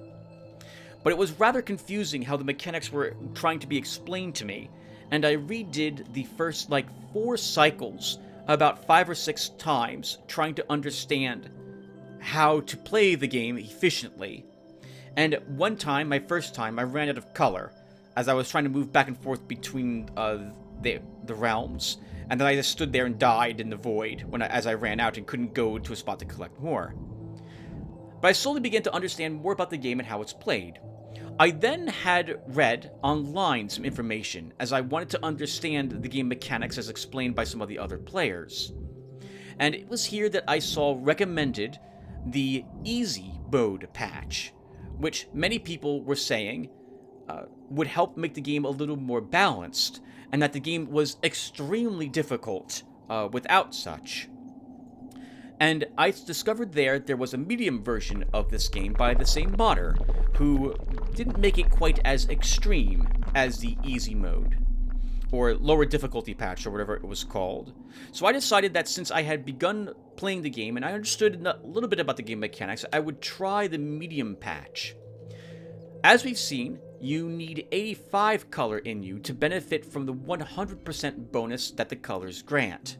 But it was rather confusing how the mechanics were trying to be explained to me, and I redid the first, 4 cycles about 5 or 6 times, trying to understand how to play the game efficiently. And one time, my first time, I ran out of color as I was trying to move back and forth between the realms, and then I just stood there and died in the void as I ran out and couldn't go to a spot to collect more. But I slowly began to understand more about the game and how it's played. I then had read online some information as I wanted to understand the game mechanics as explained by some of the other players. And it was here that I saw recommended the easy mode patch, which many people were saying would help make the game a little more balanced, and that the game was extremely difficult without such. And I discovered there was a medium version of this game by the same modder, who didn't make it quite as extreme as the easy mode, or lower difficulty patch, or whatever it was called. So I decided that since I had begun playing the game and I understood a little bit about the game mechanics, I would try the medium patch. As we've seen, you need 85 color in you to benefit from the 100% bonus that the colors grant.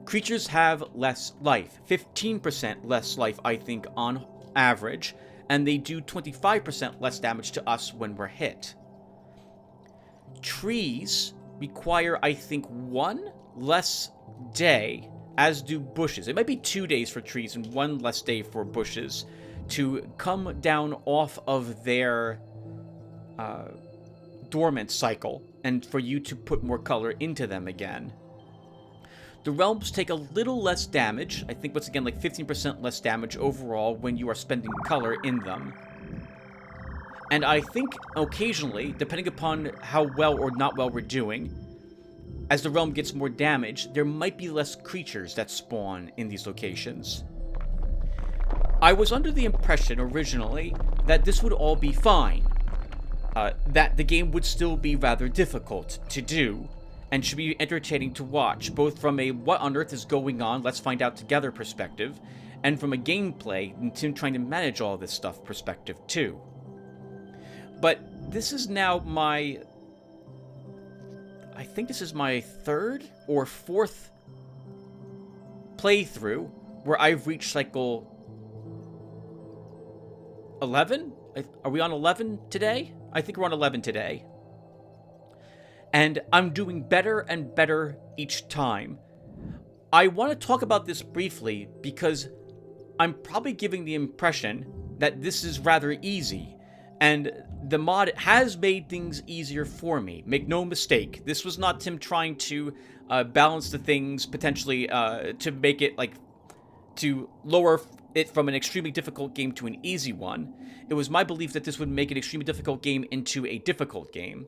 Creatures have less life, 15% less life, I think, on average, and they do 25% less damage to us when we're hit. Trees require, I think, 1 less day, as do bushes. It might be 2 days for trees and 1 less day for bushes to come down off of their dormant cycle, and for you to put more color into them again. The realms take a little less damage, I think once again 15% less damage overall when you are spending color in them. And I think occasionally, depending upon how well or not well we're doing, as the realm gets more damage, there might be less creatures that spawn in these locations. I was under the impression originally that this would all be fine, that the game would still be rather difficult to do, and should be entertaining to watch, both from a what on earth is going on, let's find out together perspective, and from a gameplay and Tim trying to manage all this stuff perspective too. But this is now I think this is my 3rd or 4th playthrough where I've reached cycle 11? Are we on 11 today? I think we're on 11 today. And I'm doing better and better each time. I want to talk about this briefly because I'm probably giving the impression that this is rather easy, and the mod has made things easier for me. Make no mistake, this was not Tim trying to balance the things potentially to make it to lower it from an extremely difficult game to an easy one. It was my belief that this would make an extremely difficult game into a difficult game.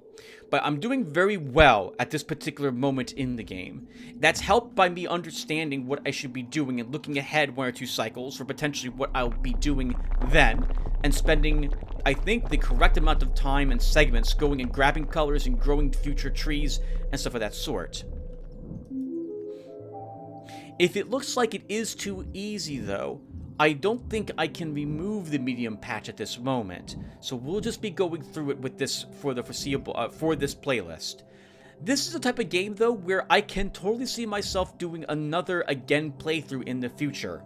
But I'm doing very well at this particular moment in the game. That's helped by me understanding what I should be doing and looking ahead 1 or 2 cycles for potentially what I'll be doing then, and spending, I think, the correct amount of time and segments going and grabbing colors and growing future trees and stuff of that sort. If it looks like it is too easy, though, I don't think I can remove the medium patch at this moment, so we'll just be going through it with this for the foreseeable, for this playlist. This is the type of game, though, where I can totally see myself doing another again playthrough in the future.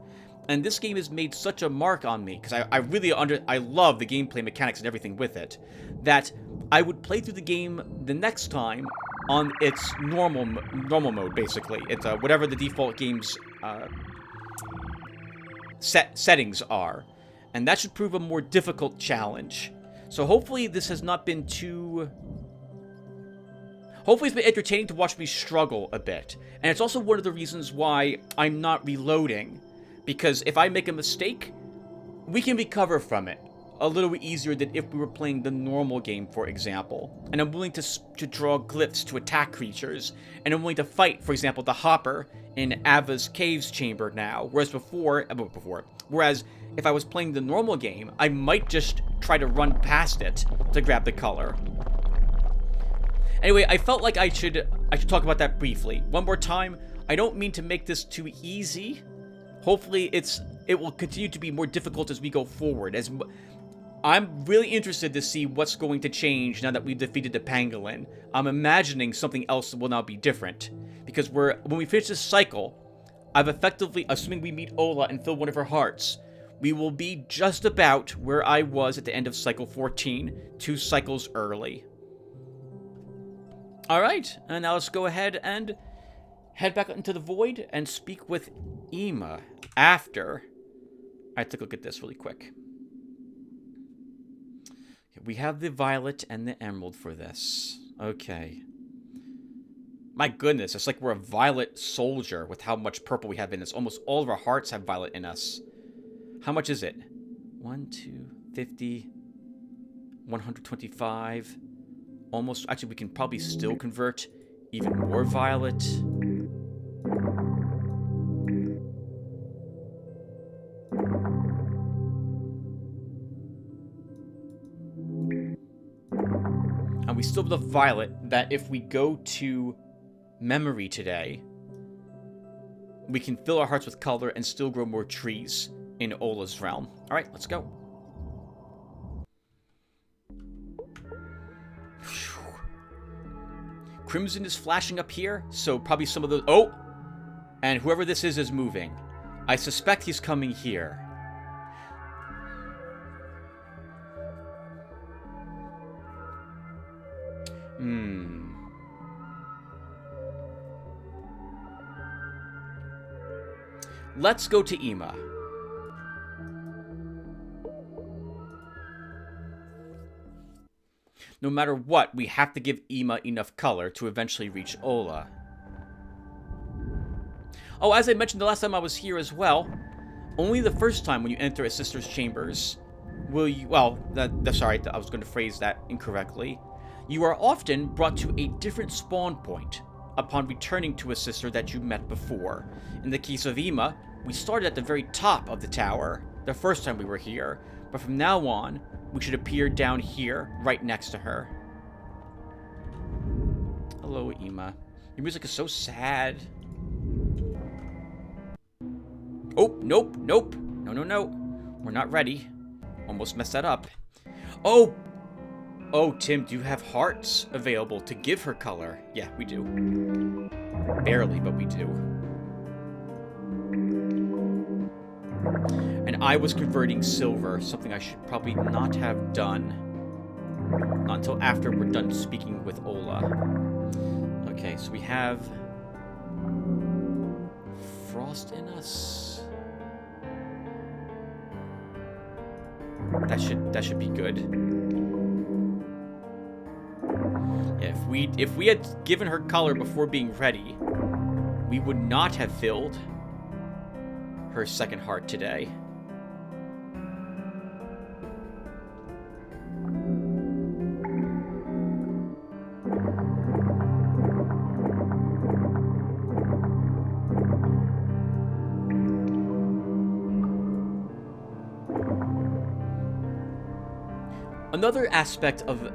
And this game has made such a mark on me, because I love the gameplay mechanics and everything with it, that I would play through the game the next time on its normal mode, basically. It's whatever the default game's settings are. And that should prove a more difficult challenge. So hopefully this has not been too... Hopefully it's been entertaining to watch me struggle a bit. And it's also one of the reasons why I'm not reloading. Because if I make a mistake, we can recover from it a little bit easier than if we were playing the normal game, for example. And I'm willing to draw glyphs to attack creatures. And I'm willing to fight, for example, the Hopper in Ava's Caves Chamber now. Whereas whereas if I was playing the normal game, I might just try to run past it to grab the color. Anyway, I felt like I should talk about that briefly. One more time, I don't mean to make this too easy. Hopefully it will continue to be more difficult as we go forward. As I'm really interested to see what's going to change now that we've defeated the pangolin. I'm imagining something else will now be different. Because when we finish this cycle, I've effectively, assuming we meet Ola and fill one of her hearts, we will be just about where I was at the end of cycle 14, 2 cycles early. Alright, and now let's go ahead and head back into the void and speak with Ima after I take a look at this really quick. We have the violet and the emerald for this. Okay. My goodness, it's like we're a violet soldier with how much purple we have in us. Almost all of our hearts have violet in us. How much is it? 1, 2, 50, 125. Almost, actually, we can probably still convert even more violet. And we still have the violet that if we go to memory today, we can fill our hearts with color and still grow more trees in Ola's realm. Alright, let's go. Crimson is flashing up here, so probably some of those... Oh! And whoever this is moving. I suspect he's coming here. Let's go to Ima. No matter what, we have to give Ima enough color to eventually reach Ola. Oh, as I mentioned the last time I was here as well, only the first time when you enter a sister's chambers will you... Well, sorry, I was going to phrase that incorrectly. You are often brought to a different spawn point upon returning to a sister that you met before. In the case of Ima, we started at the very top of the tower the first time we were here, but from now on, we should appear down here, right next to her. Hello, Ima. Your music is so sad. Oh, nope, nope. No, no, no. We're not ready. Almost messed that up. Oh! Oh, Tim, do you have hearts available to give her color? Yeah, we do. Barely, but we do. And I was converting silver, something I should probably not have done. Not until after we're done speaking with Ola. Okay, so we have... frost in us. That should be good. Yeah, if we had given her color before being ready, we would not have filled her second heart today. Another aspect of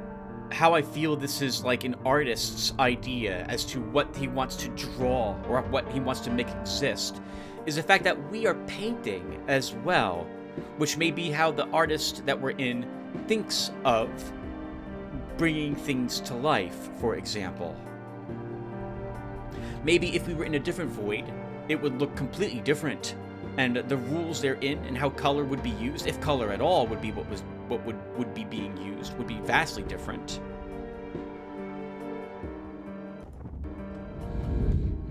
how I feel this is like an artist's idea as to what he wants to draw or what he wants to make exist is the fact that we are painting as well, which may be how the artist that we're in thinks of bringing things to life, for example. Maybe if we were in a different void, it would look completely different, and the rules they're in and how color would be used, if color at all would be what would be being used, would be vastly different.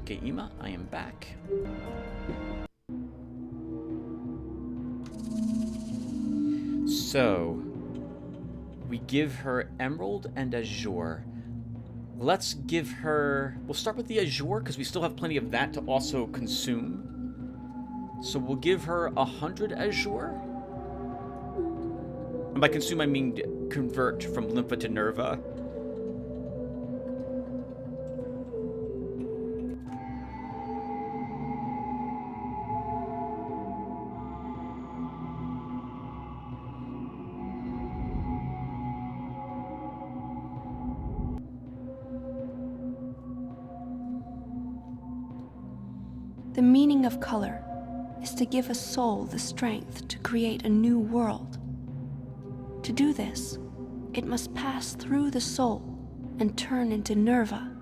Okay, Ima, I am back. So, we give her Emerald and Azure. Let's give her... We'll start with the Azure, because we still have plenty of that to also consume. So we'll give her 100 Azure. And by consume, I mean convert from Lympha to Nerva. The meaning of color is to give a soul the strength to create a new world. To do this, it must pass through the soul and turn into Nerva.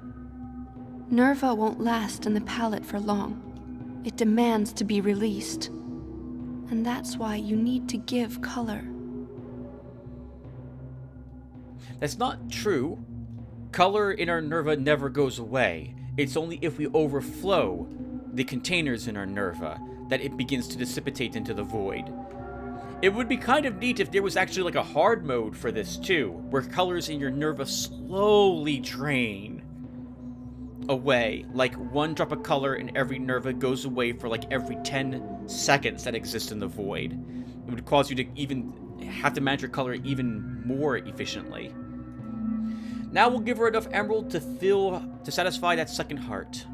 Nerva won't last in the palette for long. It demands to be released. And that's why you need to give color. That's not true. Color in our Nerva never goes away. It's only if we overflow the containers in our Nerva that it begins to dissipate into the void. It would be kind of neat if there was actually like a hard mode for this too, where colors in your Nerva slowly drain away. Like 1 drop of color in every Nerva goes away for like every 10 seconds that exist in the void. It would cause you to even have to manage your color even more efficiently. Now we'll give her enough Emerald to satisfy that second heart.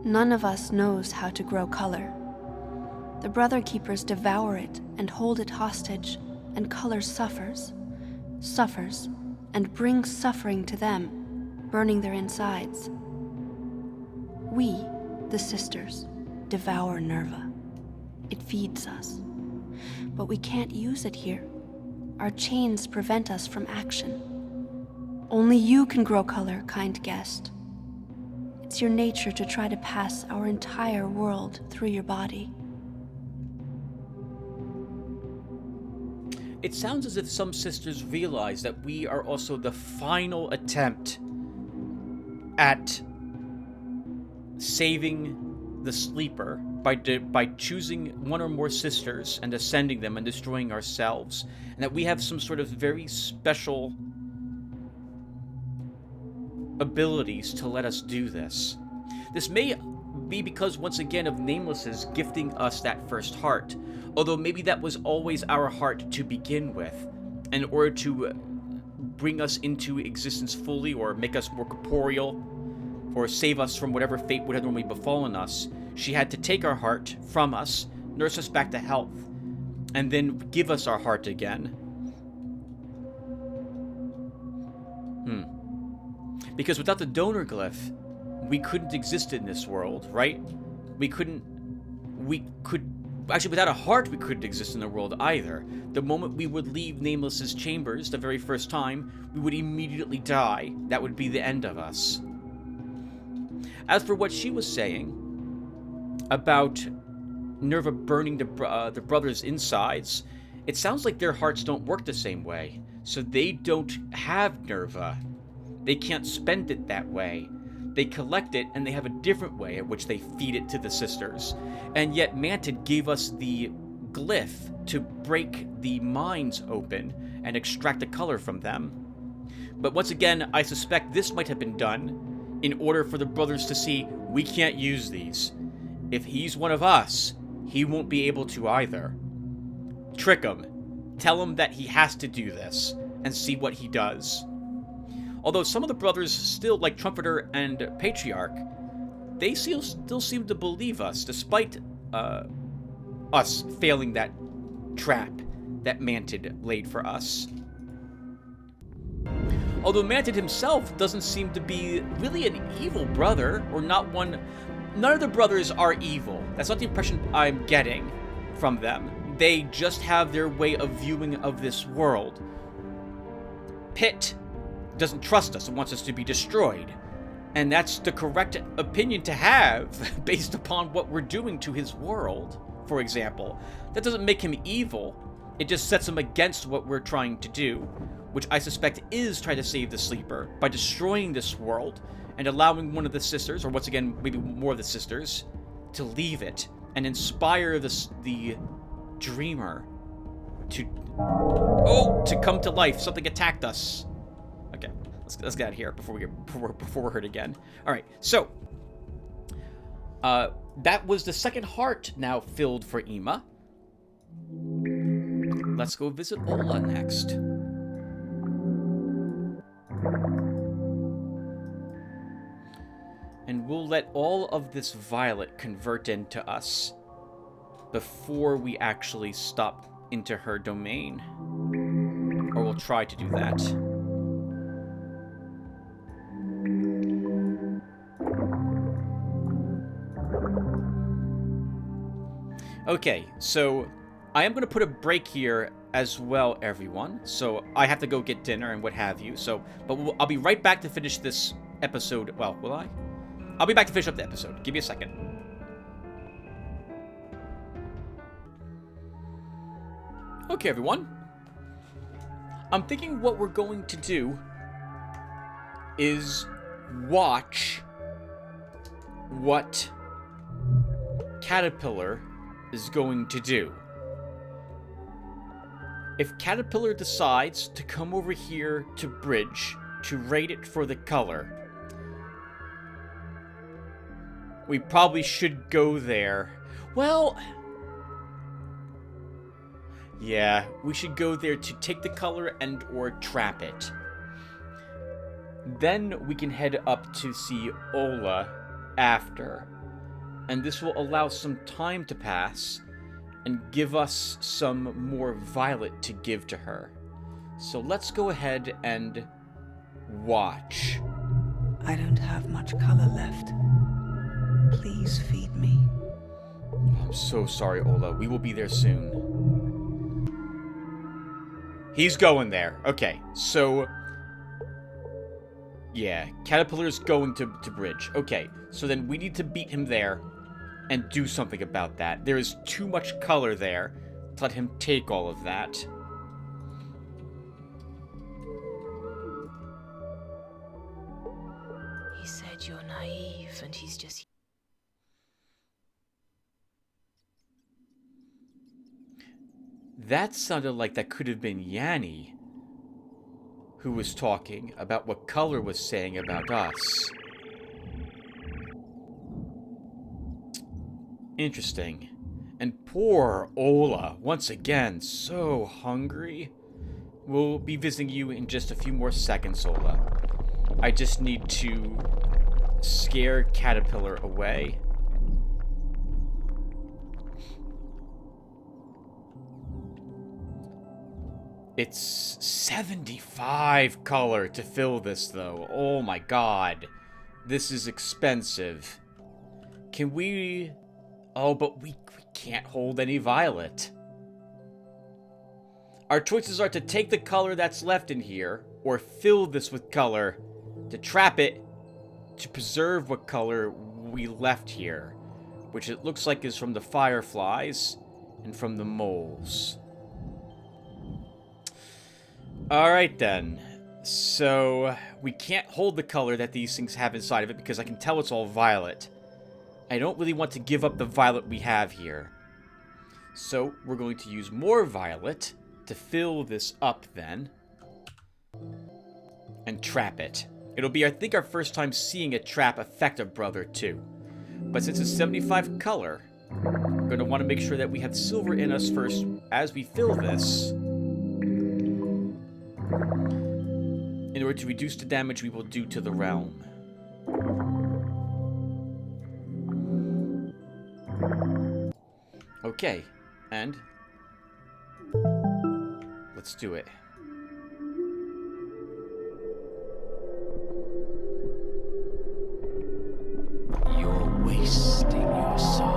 None of us knows how to grow color. The Brother Keepers devour it and hold it hostage, and color suffers, and brings suffering to them, burning their insides. We, the sisters, devour Nerva. It feeds us. But we can't use it here. Our chains prevent us from action. Only you can grow color, kind guest. It's your nature to try to pass our entire world through your body. It sounds as if some sisters realize that we are also the final attempt at saving the sleeper by choosing one or more sisters and ascending them and destroying ourselves, and that we have some sort of very special abilities to let us do this. This may be because, once again, of Nameless's gifting us that first heart, although maybe that was always our heart to begin with, in order to bring us into existence fully, or make us more corporeal, or save us from whatever fate would have normally befallen us. She had to take our heart from us, nurse us back to health, and then give us our heart again. Because without the donor glyph, we couldn't exist in this world, right? Actually, without a heart, we couldn't exist in the world either. The moment we would leave Nameless's chambers the very first time, we would immediately die. That would be the end of us. As for what she was saying about Nerva burning the brothers' insides, it sounds like their hearts don't work the same way. So they don't have Nerva. They can't spend it that way. They collect it, and they have a different way at which they feed it to the sisters. And yet Mantid gave us the glyph to break the minds open and extract the color from them. But once again, I suspect this might have been done in order for the brothers to see, we can't use these. If he's one of us, he won't be able to either. Trick him. Tell him that he has to do this, and see what he does. Although some of the brothers still, like Trumpeter and Patriarch, they still seem to believe us, despite us failing that trap that Mantid laid for us. Although Mantid himself doesn't seem to be really an evil brother, or not one. None of the brothers are evil. That's not the impression I'm getting from them. they just have their way of viewing of this world. Pitt doesn't trust us and wants us to be destroyed. And that's the correct opinion to have based upon what we're doing to his world, for example. That doesn't make him evil. It just sets him against what we're trying to do, which I suspect is try to save the Sleeper by destroying this world and allowing one of the sisters, or once again, maybe more of the sisters, to leave it and inspire the Dreamer to come to life. Something attacked us. Okay, let's get out of here before we're hurt again. All right, so that was the second heart now filled for Ima. Let's go visit Ola next. And we'll let all of this violet convert into us before we actually stop into her domain. Or we'll try to do that. Okay, so I am going to put a break here as well, everyone. So I have to go get dinner and what have you. So, but I'll be right back to finish this episode. Well, will I? I'll be back to finish up the episode. Give me a second. Okay, everyone. I'm thinking what we're going to do is watch what Caterpillar is going to do. If Caterpillar decides to come over here to Bridge to rate it for the color, we probably should go there. Well, yeah, we should go there to take the color and or trap it. Then we can head up to see Ola after. And this will allow some time to pass and give us some more violet to give to her. So let's go ahead and watch. I don't have much color left. Please feed me. I'm so sorry, Ola. We will be there soon. He's going there. Okay, so yeah, Caterpillar's going to Bridge. Okay, so then we need to beat him there and do something about that. There is too much color there to let him take all of that. He said you're naive and he's just... That sounded like that could have been Yanni who was talking about what color was saying about us. Interesting. And poor Ola, once again, so hungry. We'll be visiting you in just a few more seconds, Ola. I just need to scare Caterpillar away. It's 75 color to fill this, though. Oh my god. This is expensive. Can we... Oh, but we can't hold any violet. Our choices are to take the color that's left in here, or fill this with color, to trap it, to preserve what color we left here, which it looks like is from the fireflies and from the moles. Alright then. So, we can't hold the color that these things have inside of it because I can tell it's all violet. I don't really want to give up the violet we have here. So, we're going to use more violet to fill this up then. And trap it. It'll be, I think, our first time seeing a trap affect a brother too. But since it's 75 color, we're going to want to make sure that we have silver in us first as we fill this, in order to reduce the damage we will do to the realm. Okay, and let's do it. You're wasting your soul.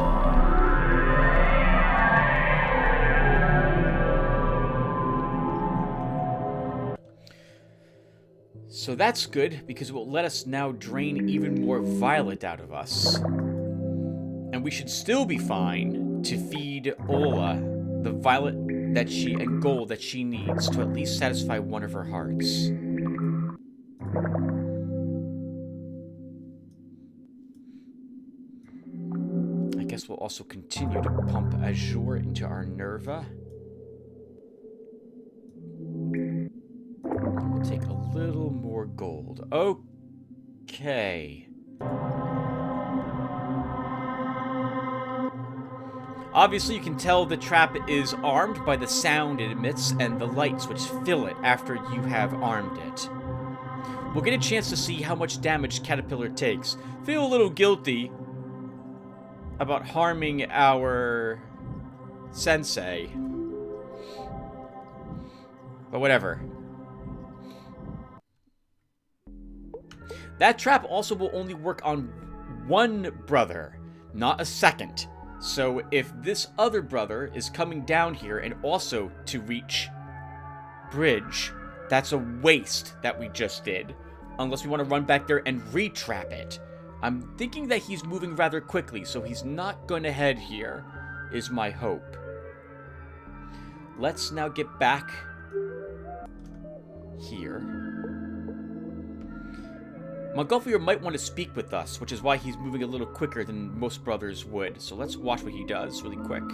So that's good, because it will let us now drain even more violet out of us. And we should still be fine to feed Ola the violet that she and gold that she needs to at least satisfy one of her hearts. I guess we'll also continue to pump azure into our Nerva. We'll take a little more gold. Okay. Obviously, you can tell the trap is armed by the sound it emits and the lights which fill it after you have armed it. We'll get a chance to see how much damage Caterpillar takes. Feel a little guilty about harming our sensei. But whatever. That trap also will only work on one brother, not a second. So if this other brother is coming down here and also to reach bridge, that's a waste that we just did. Unless we want to run back there and re-trap it. I'm thinking that he's moving rather quickly, so he's not going to head here, is my hope. Let's now get back here. Montgolfier might want to speak with us, which is why he's moving a little quicker than most brothers would. So let's watch what he does really quick.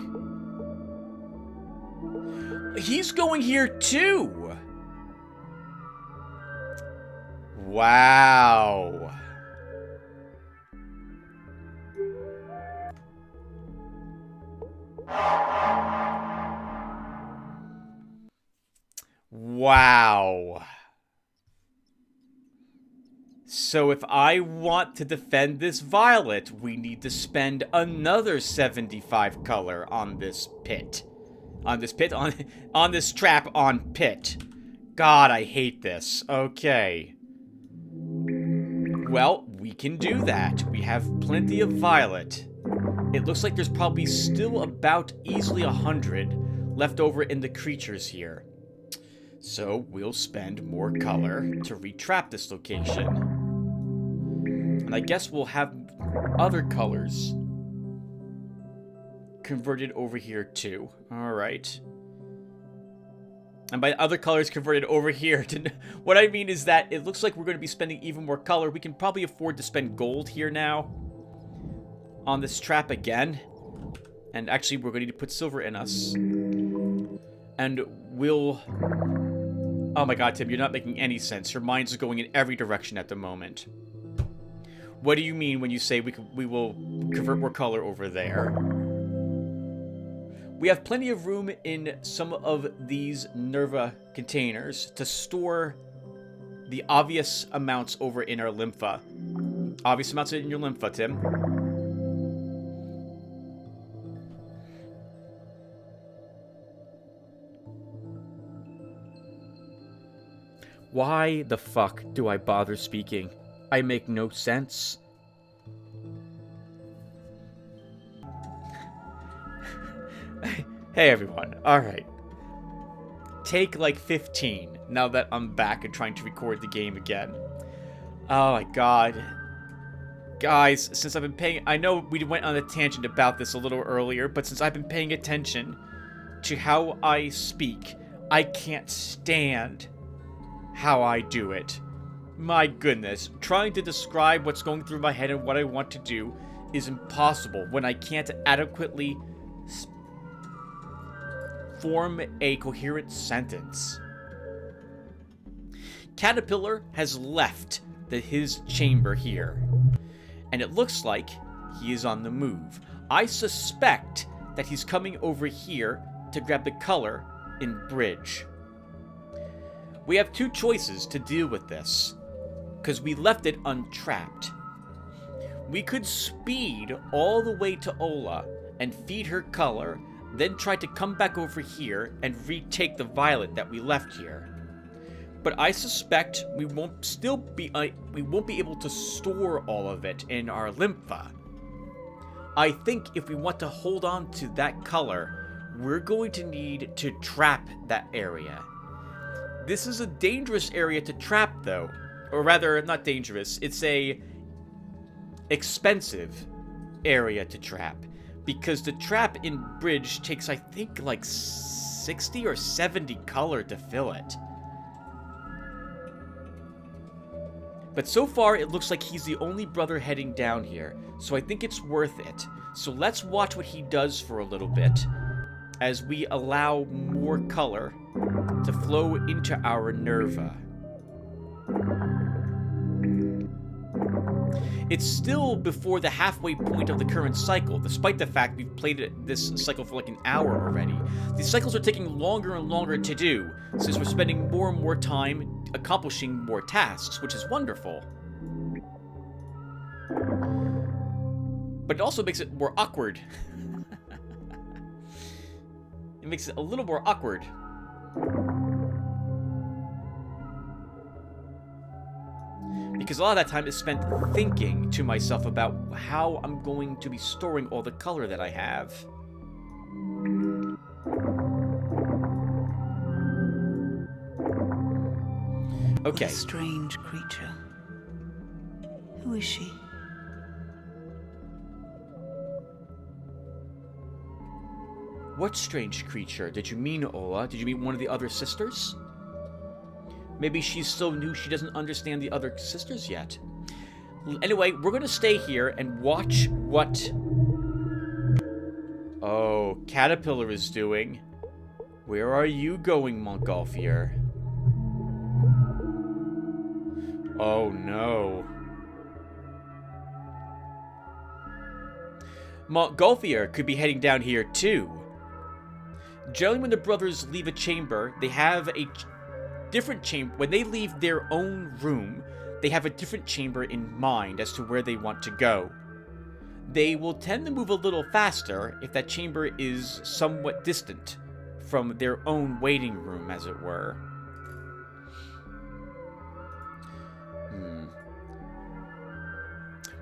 He's going here too! Wow. Wow. So if I want to defend this violet, we need to spend another 75 color on this pit. On this pit? On this trap on pit. God, I hate this. Okay. Well, we can do that. We have plenty of violet. It looks like there's probably still about easily 100 left over in the creatures here. So we'll spend more color to re-trap this location. And I guess we'll have other colors converted over here too. Alright. And by other colors converted over here, what I mean is that it looks like we're going to be spending even more color. We can probably afford to spend gold here now on this trap again. And actually, we're going to need to put silver in us. And we'll... Oh my god, Tim, you're not making any sense. Your mind's going in every direction at the moment. What do you mean when you say we will convert more color over there? We have plenty of room in some of these Nerva containers to store the obvious amounts over in our Lympha. Obvious amounts in your Lympha, Tim. Why the fuck do I bother speaking? I make no sense. Hey everyone, alright. Take like 15 now that I'm back and trying to record the game again. Oh my god. Guys, since I've been paying... I know we went on a tangent about this a little earlier, but since I've been paying attention to how I speak, I can't stand how I do it. My goodness, trying to describe what's going through my head and what I want to do is impossible when I can't adequately form a coherent sentence. Caterpillar has left his chamber here, and it looks like he is on the move. I suspect that he's coming over here to grab the color in Bridge. We have two choices to deal with this, because we left it untrapped. We could speed all the way to Ola and feed her color, then try to come back over here and retake the violet that we left here. But I suspect we won't be able to store all of it in our Lympha. I think if we want to hold on to that color, we're going to need to trap that area. This is a dangerous area to trap though, or rather, not dangerous, it's a expensive area to trap. Because the trap in Bridge takes, I think, like 60 or 70 color to fill it. But so far, it looks like he's the only brother heading down here, so I think it's worth it. So let's watch what he does for a little bit, as we allow more color to flow into our Nerva. It's still before the halfway point of the current cycle, despite the fact we've played this cycle for like an hour already. These cycles are taking longer and longer to do, since we're spending more and more time accomplishing more tasks, which is wonderful. But it also makes it more awkward. It makes it a little more awkward. Because a lot of that time is spent thinking to myself about how I'm going to be storing all the color that I have. Okay. What a strange creature. Who is she? What strange creature? Did you mean, Ola? Did you mean one of the other sisters? Maybe she's so new she doesn't understand the other sisters yet. Anyway, we're going to stay here and watch what... Oh, Caterpillar is doing. Where are you going, Montgolfier? Oh, no. Montgolfier could be heading down here, too. Generally, when the brothers leave a chamber, they have a different chamber. When they leave their own room, they have a different chamber in mind as to where they want to go. They will tend to move a little faster if that chamber is somewhat distant from their own waiting room, as it were.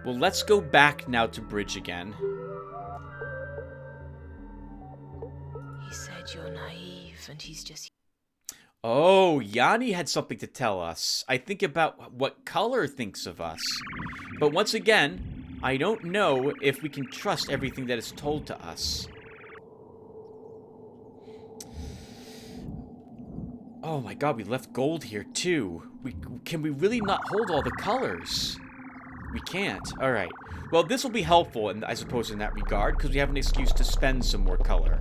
Well, let's go back now to Bridge again. He said you're naive and he's just... Oh, Yanni had something to tell us. I think about what Color thinks of us. But once again, I don't know if we can trust everything that is told to us. Oh my god, we left gold here too. Can we really not hold all the colors? We can't. Alright. Well, this will be helpful, I suppose, in that regard, because we have an excuse to spend some more color.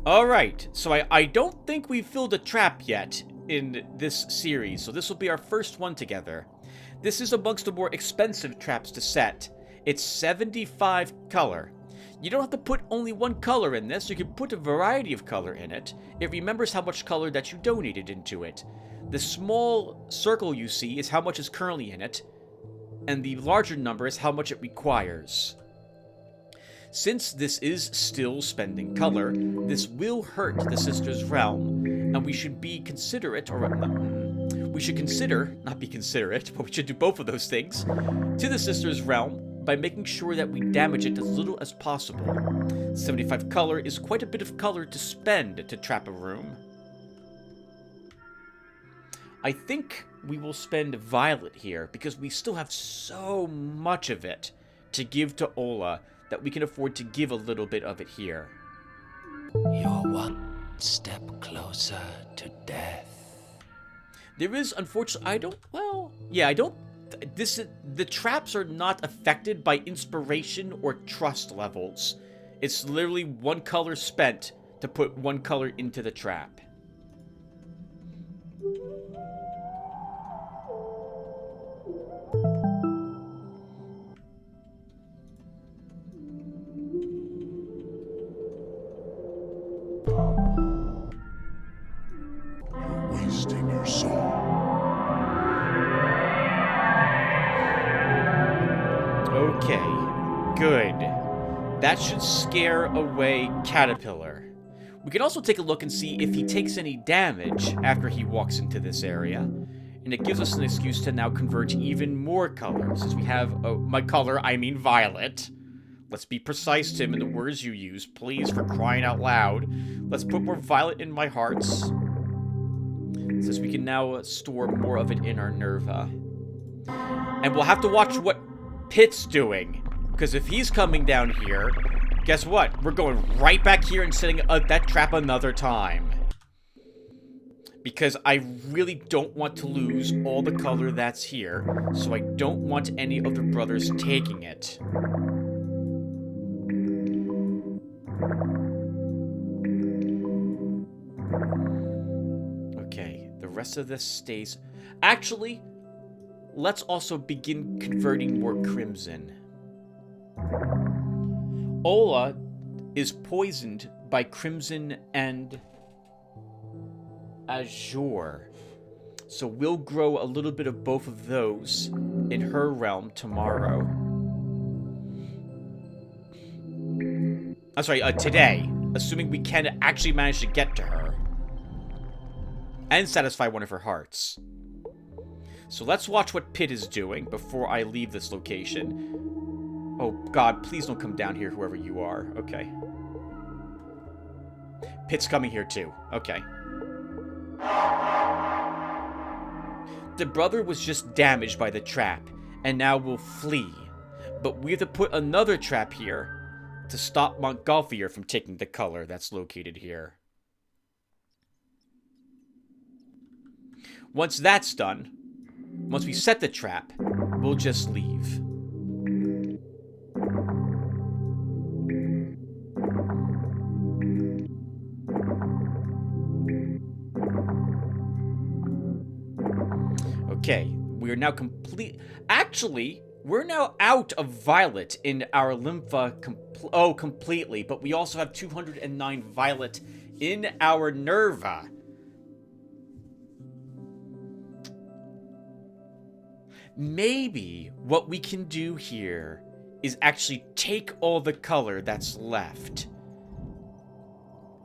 Alright, so I don't think we've filled a trap yet in this series, so this will be our first one together. This is amongst the more expensive traps to set. It's 75 color. You don't have to put only one color in this, you can put a variety of color in it. It remembers how much color that you donated into it. The small circle you see is how much is currently in it, and the larger number is how much it requires. Since this is still spending color, this will hurt the Sisters' Realm, and we should be considerate, or we should consider, not be considerate, but we should do both of those things, to the Sisters' Realm by making sure that we damage it as little as possible. 75 color is quite a bit of color to spend to trap a room. I think we will spend Violet here, because we still have so much of it to give to Ola that we can afford to give a little bit of it here. You're one step closer to death. There is, unfortunately, the traps are not affected by inspiration or trust levels. It's literally one color spent to put one color into the trap. You're wasting your soul. Okay, good. That should scare away Caterpillar. We can also take a look and see if he takes any damage after he walks into this area. And it gives us an excuse to now convert even more colors, since we have, my color, I mean violet. Let's be precise, Tim, in the words you use. Please, for crying out loud. Let's put more violet in my hearts. Since we can now store more of it in our Nerva. And we'll have to watch what Pitt's doing. Because if he's coming down here, guess what? We're going right back here and setting that trap another time. Because I really don't want to lose all the color that's here. So I don't want any of the brothers taking it. Okay, the rest of this stays... Actually, let's also begin converting more crimson. Ola is poisoned by crimson and azure. So we'll grow a little bit of both of those in her realm tomorrow. I'm sorry, today. Assuming we can actually manage to get to her. And satisfy one of her hearts. So let's watch what Pitt is doing before I leave this location. Oh god, please don't come down here, whoever you are. Okay. Pitt's coming here too. Okay. The brother was just damaged by the trap, and now will flee. But we have to put another trap here to stop Montgolfier from taking the color that's located here. Once that's done, once we set the trap, we'll just leave. Okay, we are now complete. Actually, we're now out of violet in our Lympha completely, but we also have 209 violet in our Nerva. Maybe what we can do here is actually take all the color that's left.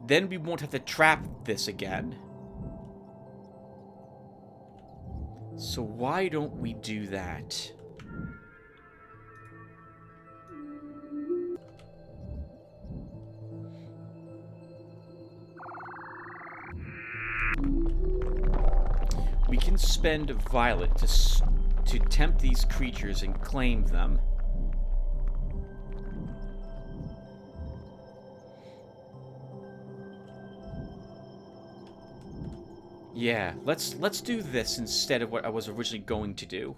Then we won't have to trap this again. So why don't we do that? We can spend violet to tempt these creatures and claim them. Yeah, let's do this instead of what I was originally going to do.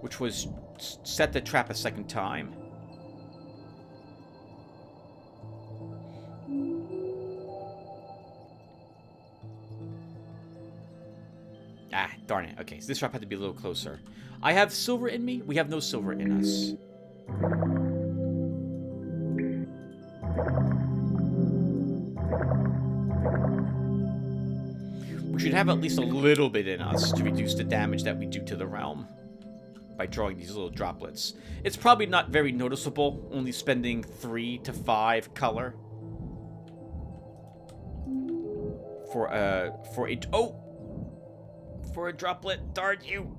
Which was set the trap a second time. Ah, darn it. Okay, so this trap had to be a little closer. I have silver in me? We have no silver in us. We should have at least a little bit in us to reduce the damage that we do to the realm by drawing these little droplets. It's probably not very noticeable, only spending 3 to 5 color for a droplet. Darn you!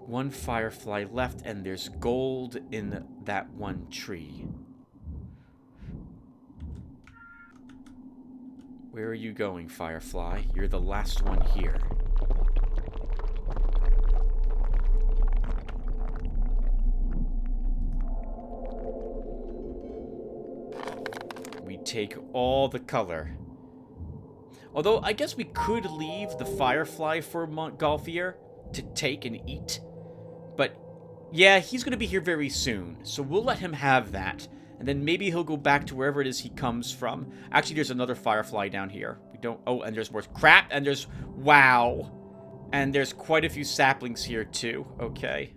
One firefly left, and there's gold in that one tree. Where are you going, firefly? You're the last one here. We take all the color. Although, I guess we could leave the firefly for Montgolfier to take and eat. But, yeah, he's going to be here very soon, so we'll let him have that. And then maybe he'll go back to wherever it is he comes from. Actually, there's another firefly down here. We don't... Oh, and there's more crap, and there's... Wow. And there's quite a few saplings here, too. Okay.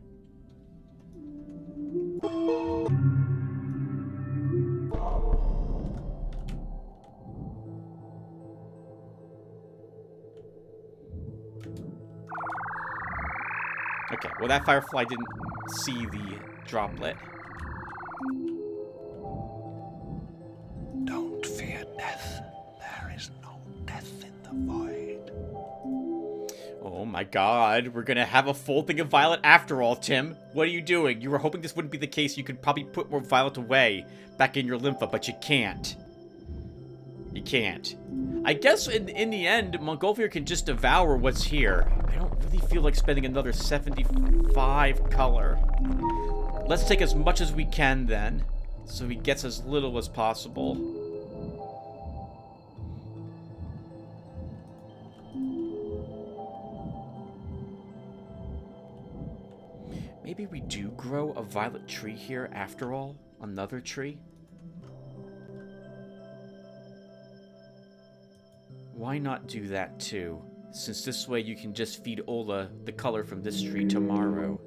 Okay, well that firefly didn't see the droplet. Don't death. There is no death in the void. Oh my god, we're gonna have a full thing of violet after all, Tim. What are you doing? You were hoping this wouldn't be the case. You could probably put more violet away back in your lympha, but you can't. You can't. I guess in the end, Montgolfier can just devour what's here. I don't really feel like spending another 75 color. Let's take as much as we can then, so he gets as little as possible. Maybe we do grow a violet tree here after all? Another tree? Why not do that too? Since this way you can just feed Ola the color from this tree tomorrow.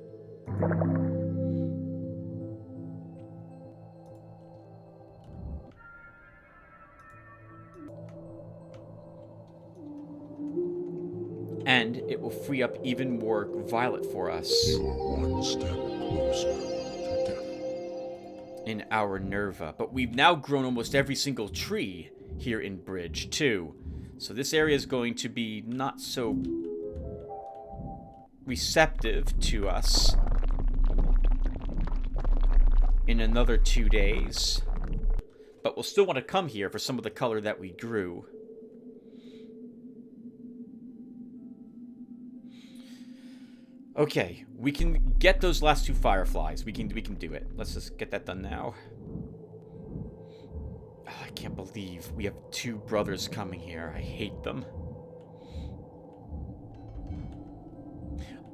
And it will free up even more violet for us. You're one step closer to death. In our Nerva. But we've now grown almost every single tree here in Bridge, too. So this area is going to be not so receptive to us in another 2 days. But we'll still want to come here for some of the color that we grew. Okay, we can get those last 2 fireflies. We can do it. Let's just get that done now. Oh, I can't believe we have 2 brothers coming here. I hate them.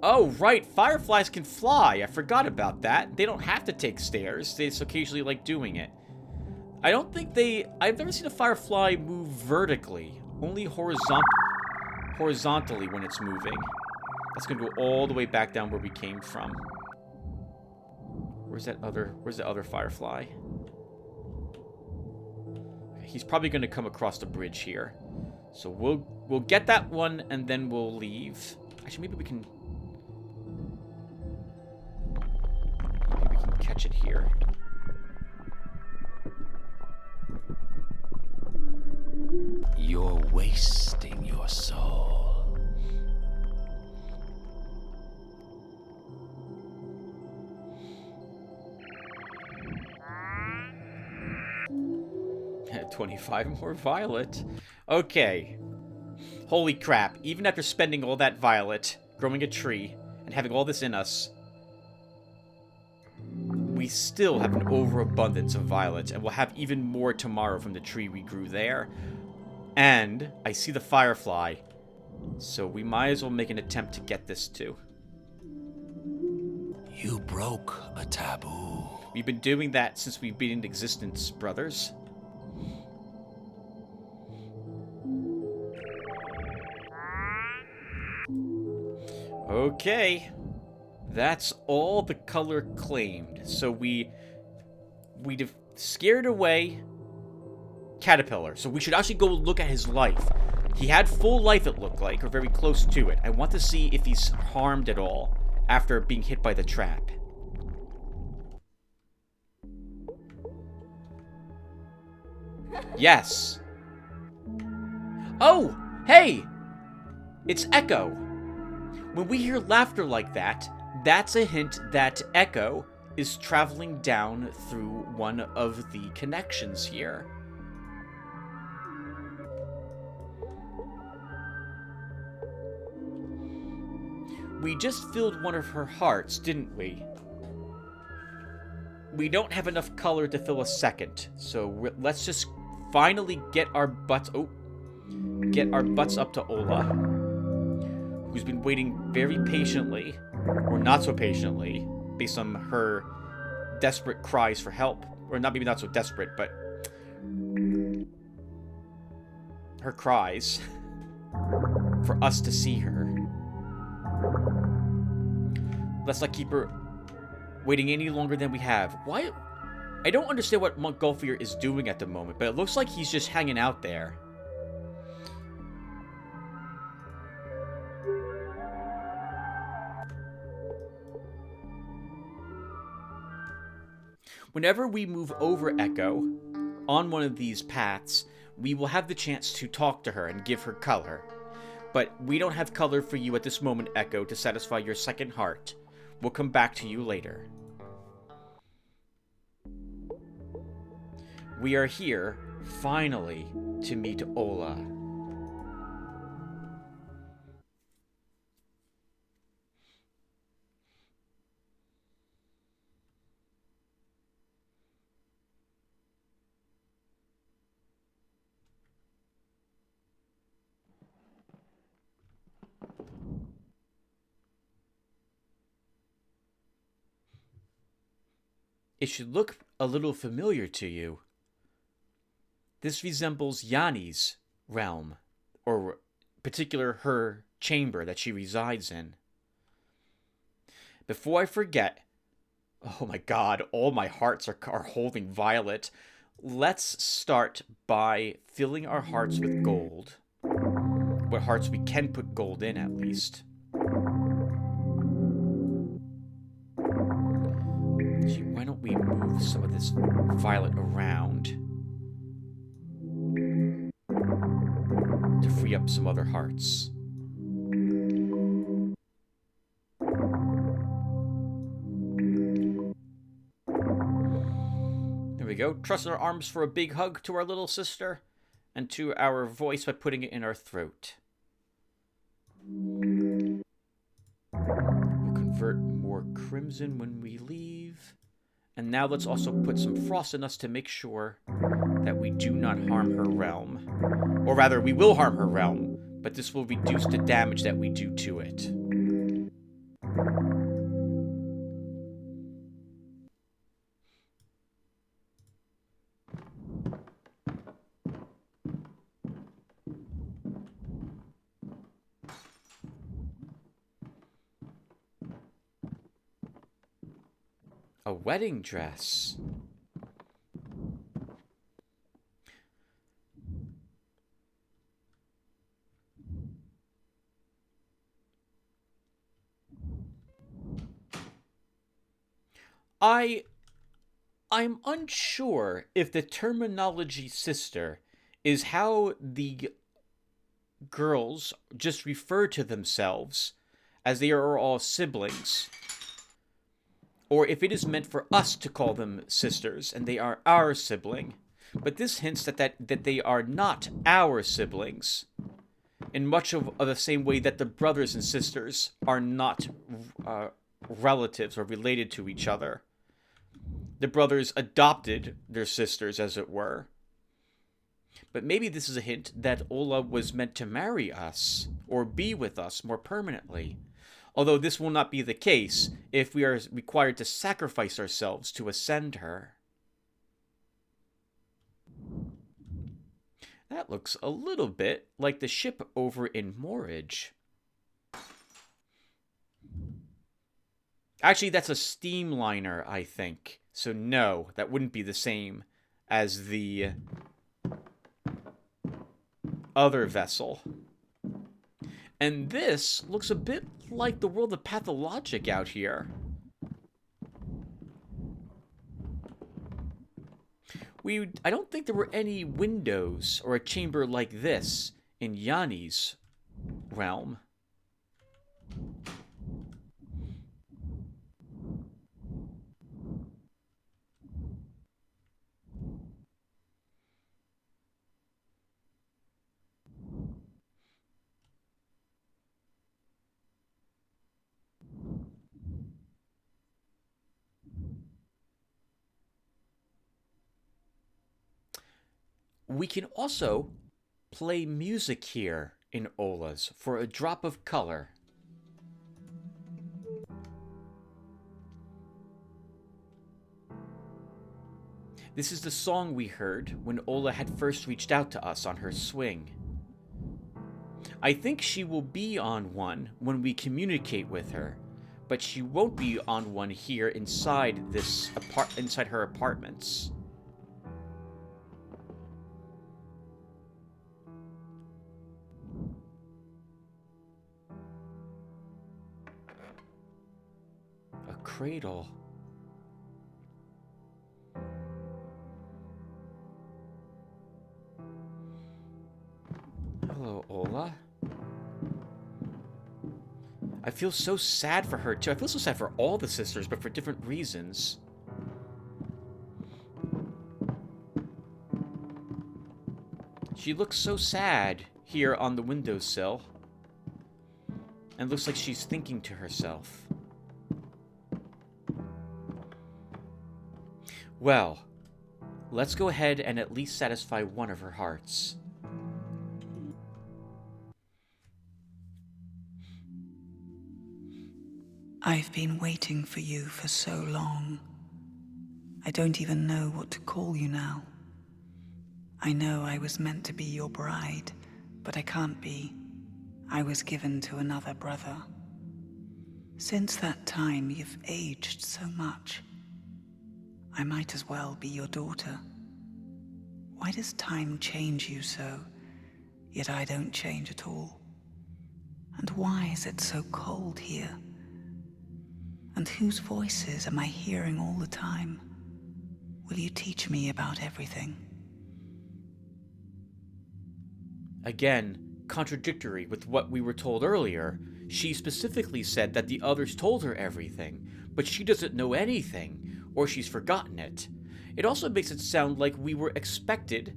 Oh, right. Fireflies can fly. I forgot about that. They don't have to take stairs. They just occasionally like doing it. I don't think they... I've never seen a firefly move vertically. Only horizontally when it's moving. That's going to go all the way back down where we came from. Where's the other firefly? He's probably going to come across the bridge here. So we'll get that one and then we'll leave. Actually, maybe we can catch it here. You're wasting your soul. 25 more violet. Okay. Holy crap. Even after spending all that violet, growing a tree, and having all this in us, we still have an overabundance of violet, and we'll have even more tomorrow from the tree we grew there. And I see the firefly, so we might as well make an attempt to get this too. You broke a taboo. We've been doing that since we've been in existence, brothers. Okay. That's all the color claimed. So we'd have scared away Caterpillar. So we should actually go look at his life. He had full life, it looked like, or very close to it. I want to see if he's harmed at all after being hit by the trap. Yes. Oh, hey! It's Echo. When we hear laughter like that, that's a hint that Echo is traveling down through one of the connections here. We just filled one of her hearts, didn't we? We don't have enough color to fill a second, so let's just finally get our butts... Oh. Get our butts up to Ola, who's been waiting very patiently, or not so patiently, based on her desperate cries for help. Or not, maybe not so desperate, but her cries for us to see her. Let's not keep her waiting any longer than we have. Why? I don't understand what Montgolfier is doing at the moment, but it looks like he's just hanging out there. Whenever we move over Echo on one of these paths, we will have the chance to talk to her and give her color. But we don't have color for you at this moment, Echo, to satisfy your second heart. We'll come back to you later. We are here, finally, to meet Ola. It should look a little familiar to you. This resembles Yanni's realm, or particular her chamber that she resides in. Before I forget, oh my god, all my hearts are holding violet. Let's start by filling our hearts with gold. What hearts we can put gold in, at least. Gee, why don't we move some of this violet around to free up some other hearts? There we go. Trust our arms for a big hug to our little sister, and to our voice by putting it in our throat. We'll convert more crimson when we leave. And now let's also put some frost in us to make sure that we do not harm her realm. Or rather, we will harm her realm, but this will reduce the damage that we do to it. A wedding dress. I'm unsure if the terminology sister is how the girls just refer to themselves as they are all siblings, or if it is meant for us to call them sisters and they are our sibling. But this hints that they are not our siblings, in much of the same way that the brothers and sisters are not relatives or related to each other. The brothers adopted their sisters, as it were. But maybe this is a hint that Ola was meant to marry us, or be with us more permanently. Although this will not be the case if we are required to sacrifice ourselves to ascend her. That looks a little bit like the ship over in Morage. Actually, that's a steamliner, I think. So no, that wouldn't be the same as the other vessel. And this looks a bit like the world of Pathologic out here. I don't think there were any windows or a chamber like this in Yanni's realm. We can also play music here in Ola's for a drop of color. This is the song we heard when Ola had first reached out to us on her swing. I think she will be on one when we communicate with her, but she won't be on one here inside inside her apartments. A cradle. Layla. I feel so sad for her, too. I feel so sad for all the sisters, but for different reasons. She looks so sad here on the windowsill. And looks like she's thinking to herself. Well, let's go ahead and at least satisfy one of her hearts. I've been waiting for you for so long. I don't even know what to call you now. I know I was meant to be your bride, but I can't be. I was given to another brother. Since that time, you've aged so much. I might as well be your daughter. Why does time change you so, yet I don't change at all? And why is it so cold here? And whose voices am I hearing all the time? Will you teach me about everything? Again, contradictory with what we were told earlier. She specifically said that the others told her everything, but she doesn't know anything, or she's forgotten it. It also makes it sound like we were expected,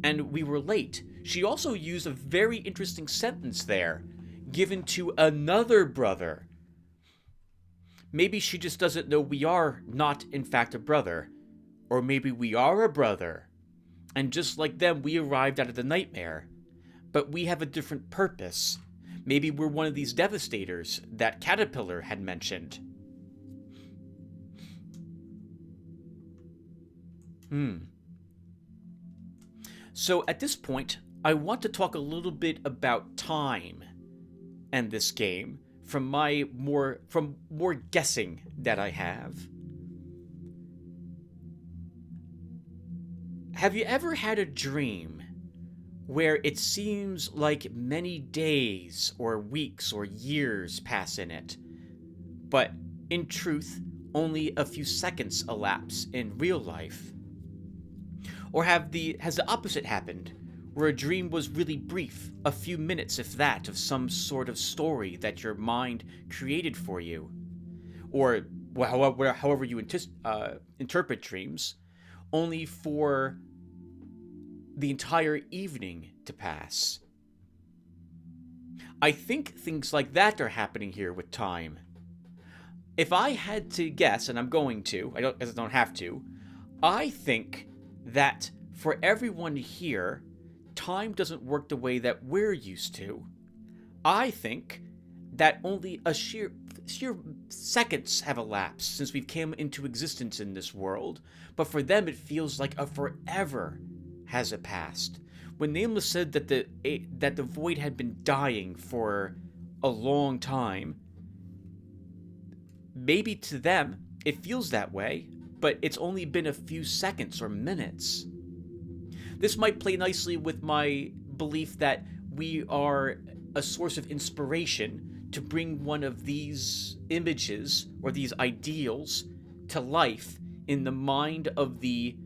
and we were late. She also used a very interesting sentence there, given to another brother. Maybe she just doesn't know we are not, in fact, a brother. Or maybe we are a brother. And just like them, we arrived out of the nightmare. But we have a different purpose. Maybe we're one of these devastators that Caterpillar had mentioned. So at this point, I want to talk a little bit about time and this game from more guessing that I have. Have you ever had a dream where it seems like many days or weeks or years pass in it, but in truth, only a few seconds elapse in real life? Or has the opposite happened, where a dream was really brief, a few minutes if that, of some sort of story that your mind created for you? Or however you interpret dreams, only for the entire evening to pass. I think things like that are happening here with time. If I had to guess, and I'm going to, I don't have to, I think that for everyone here, time doesn't work the way that we're used to. I think that only a sheer seconds have elapsed since we've come into existence in this world, but for them it feels like a forever has passed. When Nameless said that the void had been dying for a long time, maybe to them it feels that way, but it's only been a few seconds or minutes. This might play nicely with my belief that we are a source of inspiration to bring one of these images or these ideals to life in the mind of the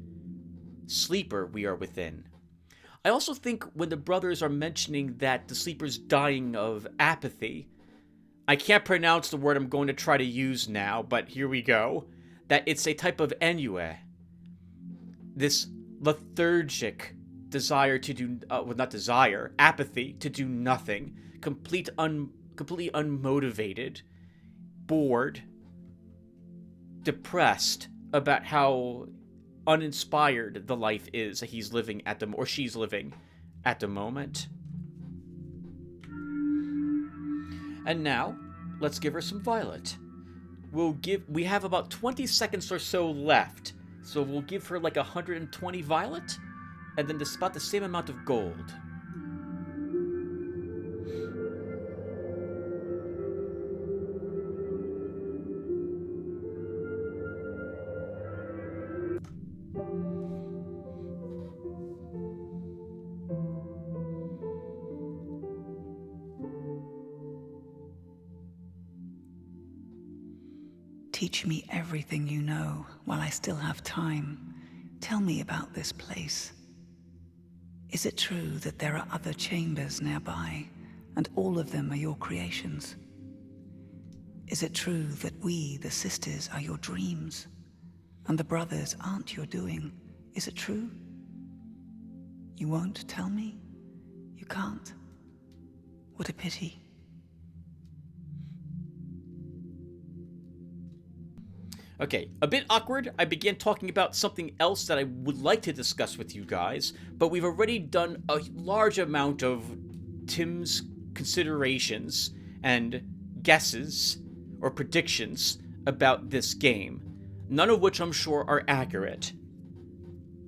sleeper we are within. I also think when the brothers are mentioning that the sleeper's dying of apathy, I can't pronounce the word I'm going to try to use now, but here we go, that it's a type of ennui. This lethargic desire to do, apathy to do nothing, completely unmotivated, bored, depressed about how uninspired the life is that he's living at or she's living at the moment. And now, let's give her some violet. We have about 20 seconds or so left, so we'll give her like 120 violet, and then about the same amount of gold. Teach me everything you know while I still have time. Tell me about this place. Is it true that there are other chambers nearby, and all of them are your creations? Is it true that we, the sisters, are your dreams, and the brothers aren't your doing? Is it true? You won't tell me? You can't? What a pity. Okay, a bit awkward. I began talking about something else that I would like to discuss with you guys, but we've already done a large amount of Tim's considerations and guesses or predictions about this game, none of which I'm sure are accurate.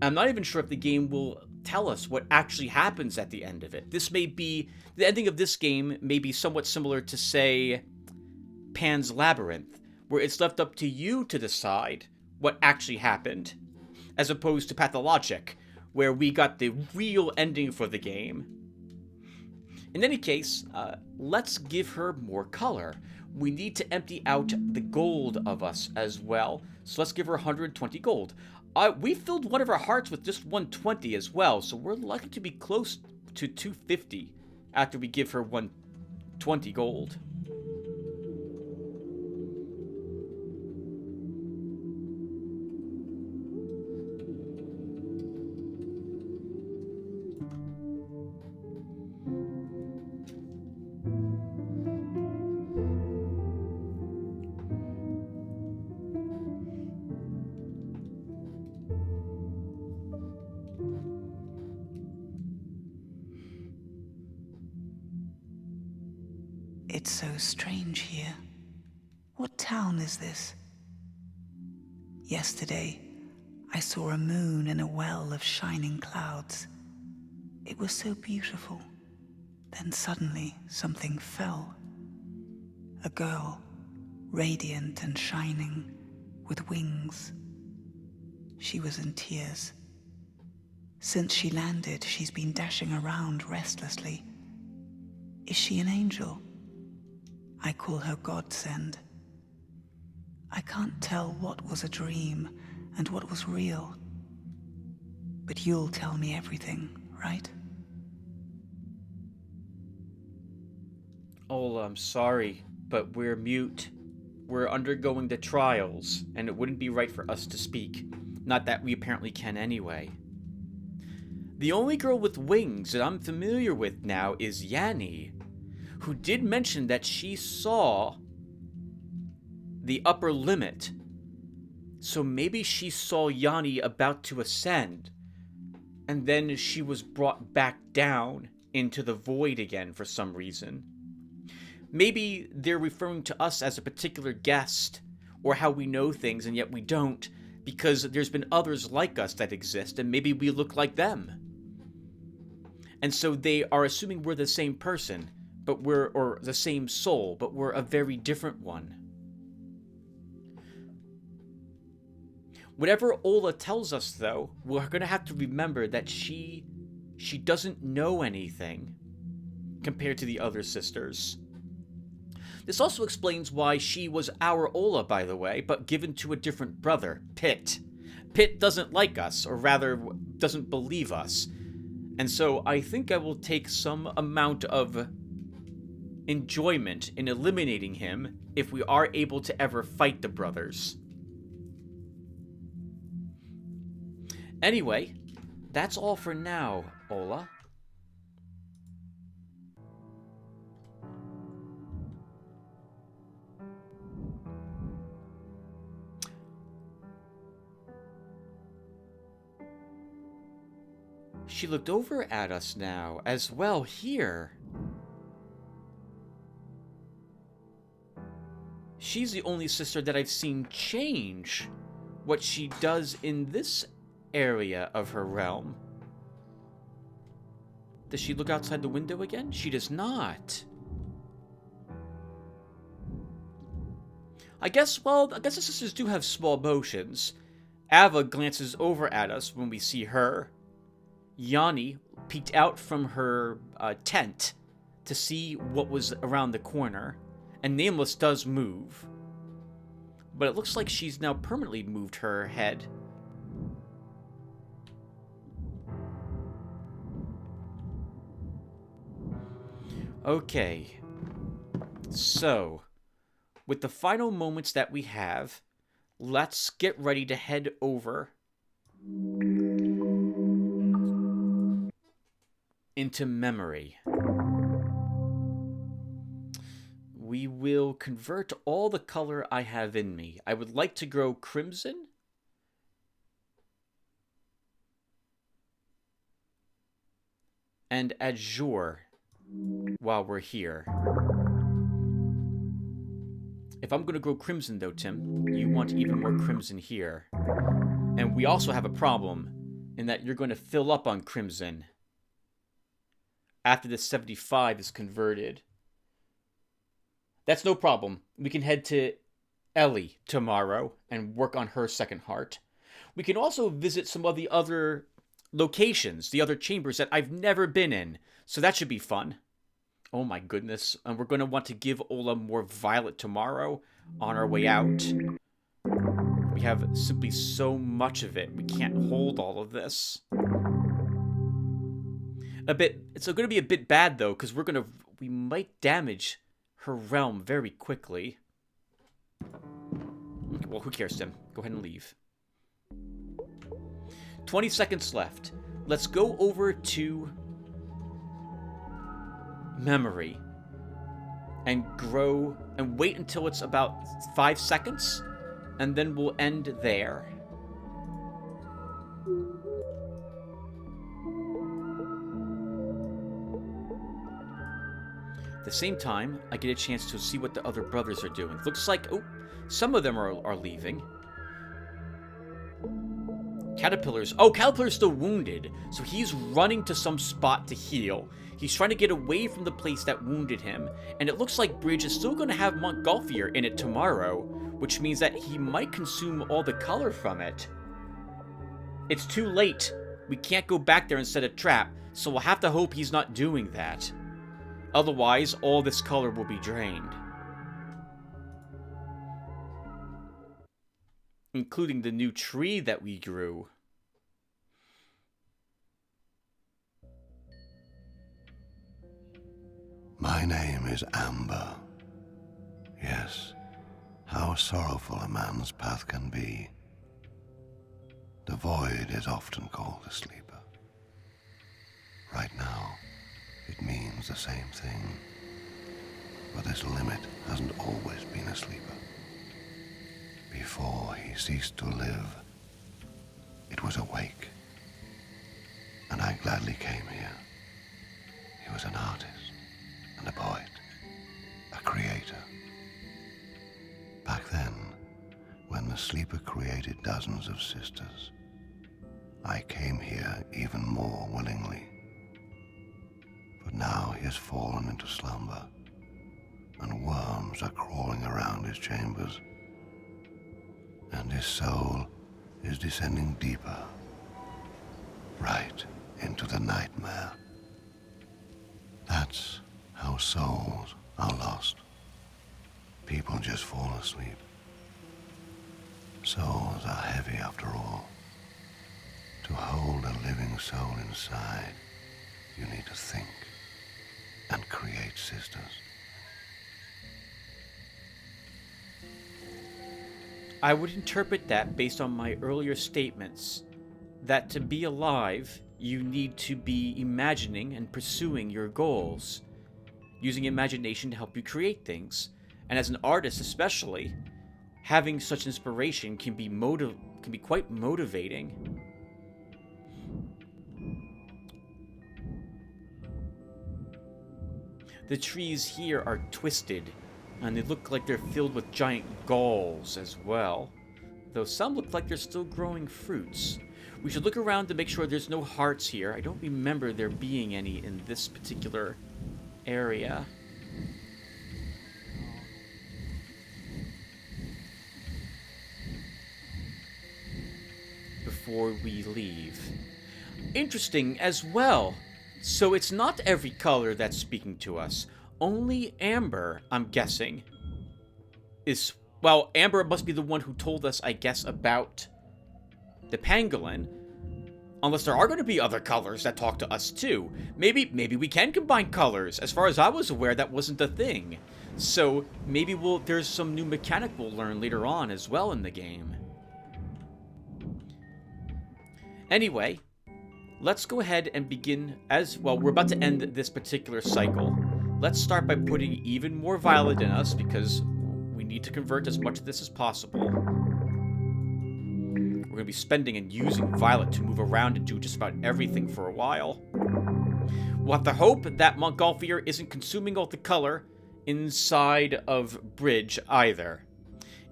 I'm not even sure if the game will tell us what actually happens at the end of it. This may be, the ending of this game may be somewhat similar to, say, Pan's Labyrinth, where it's left up to you to decide what actually happened, as opposed to Pathologic, where we got the real ending for the game. In any case, let's give her more color. We need to empty out the gold of us as well, so let's give her 120 gold. We filled one of our hearts with just 120 as well, so we're likely to be close to 250 after we give her 120 gold. It's so strange here. What town is this? Yesterday, I saw a moon in a well of shining clouds. It was so beautiful. Then suddenly, something fell. A girl, radiant and shining, with wings. She was in tears. Since she landed, she's been dashing around restlessly. Is she an angel? I call her Godsend. I can't tell what was a dream and what was real. But you'll tell me everything, right? Oh, I'm sorry, but we're mute. We're undergoing the trials, and it wouldn't be right for us to speak. Not that we apparently can anyway. The only girl with wings that I'm familiar with now is Yanni, who did mention that she saw the upper limit. So maybe she saw Yanni about to ascend, and then she was brought back down into the void again for some reason. Maybe they're referring to us as a particular guest, or how we know things and yet we don't, because there's been others like us that exist, and maybe we look like them. And so they are assuming we're the same person, or the same soul, but we're a very different one. Whatever Ola tells us, though, we're going to have to remember that she doesn't know anything compared to the other sisters. This also explains why she was our Ola, by the way, but given to a different brother, Pit. Pit doesn't like us, or rather, doesn't believe us. And so I think I will take some amount of enjoyment in eliminating him if we are able to ever fight the brothers. Anyway, that's all for now, Ola. She looked over at us now as well here. She's the only sister that I've seen change what she does in this area of her realm. Does she look outside the window again? She does not. I guess the sisters do have small motions. Ava glances over at us when we see her. Yanni peeked out from her tent to see what was around the corner. And Nameless does move. But it looks like she's now permanently moved her head. Okay. So, with the final moments that we have, let's get ready to head over into memory. We will convert all the color I have in me. I would like to grow crimson. And azure while we're here. If I'm going to grow crimson, though, Tim, you want even more crimson here. And we also have a problem in that you're going to fill up on crimson after the 75 is converted. That's no problem. We can head to Ellie tomorrow and work on her second heart. We can also visit some of the other locations, the other chambers that I've never been in. So that should be fun. Oh my goodness. And we're going to want to give Ola more violet tomorrow on our way out. We have simply so much of it. We can't hold all of this. It's going to be a bit bad though, because we might damage her realm very quickly. Okay, well, who cares, Tim? Go ahead and leave. 20 seconds left. Let's go over to memory and grow and wait until it's about 5 seconds, and then we'll end there. At the same time, I get a chance to see what the other brothers are doing. Looks like, oh, some of them are leaving. Caterpillar's still wounded, so he's running to some spot to heal. He's trying to get away from the place that wounded him, and it looks like Bridge is still going to have Montgolfier in it tomorrow, which means that he might consume all the color from it. It's too late. We can't go back there and set a trap, so we'll have to hope he's not doing that. Otherwise, all this color will be drained. Including the new tree that we grew. My name is Amber. Yes, how sorrowful a man's path can be. The void is often called a sleeper. Right now, it means the same thing. But this limit hasn't always been a sleeper. Before he ceased to live, it was awake. And I gladly came here. He was an artist and a poet, a creator. Back then, when the sleeper created dozens of sisters, I came here even more willingly. But now he has fallen into slumber, and worms are crawling around his chambers, and his soul is descending deeper, right into the nightmare. That's how souls are lost. People just fall asleep. Souls are heavy after all. To hold a living soul inside, you need to think and create sisters. I would interpret that based on my earlier statements, that to be alive, you need to be imagining and pursuing your goals, using imagination to help you create things. And as an artist especially, having such inspiration can be quite motivating. The trees here are twisted, and they look like they're filled with giant galls as well, though some look like they're still growing fruits. We should look around to make sure there's no hearts here. I don't remember there being any in this particular area. Before we leave. Interesting as well. So it's not every color that's speaking to us. Only Amber, I'm guessing, is... Well, Amber must be the one who told us, I guess, about the pangolin. Unless there are going to be other colors that talk to us too. Maybe we can combine colors. As far as I was aware, that wasn't a thing. So maybe there's some new mechanic we'll learn later on as well in the game. Anyway, let's go ahead and begin as well. We're about to end this particular cycle. Let's start by putting even more violet in us because we need to convert as much of this as possible. We're going to be spending and using violet to move around and do just about everything for a while. We'll have to hope that Montgolfier isn't consuming all the color inside of Bridge either.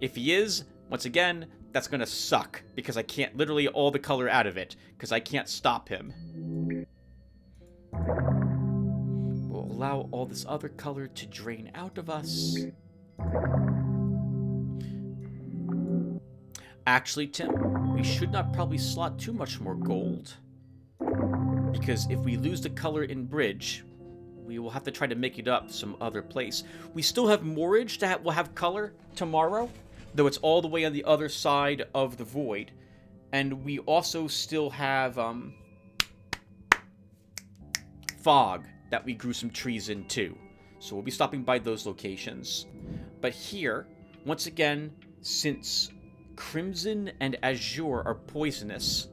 If he is, once again, that's going to suck because I can't literally all the color out of it because I can't stop him. We'll allow all this other color to drain out of us. Actually, Tim, we should not probably slot too much more gold. Because if we lose the color in Bridge, we will have to try to make it up some other place. We still have Moorage that will have color tomorrow, though it's all the way on the other side of the void. And we also still have Fog that we grew some trees in too. So we'll be stopping by those locations. But here, once again, since Crimson and Azure are poisonous,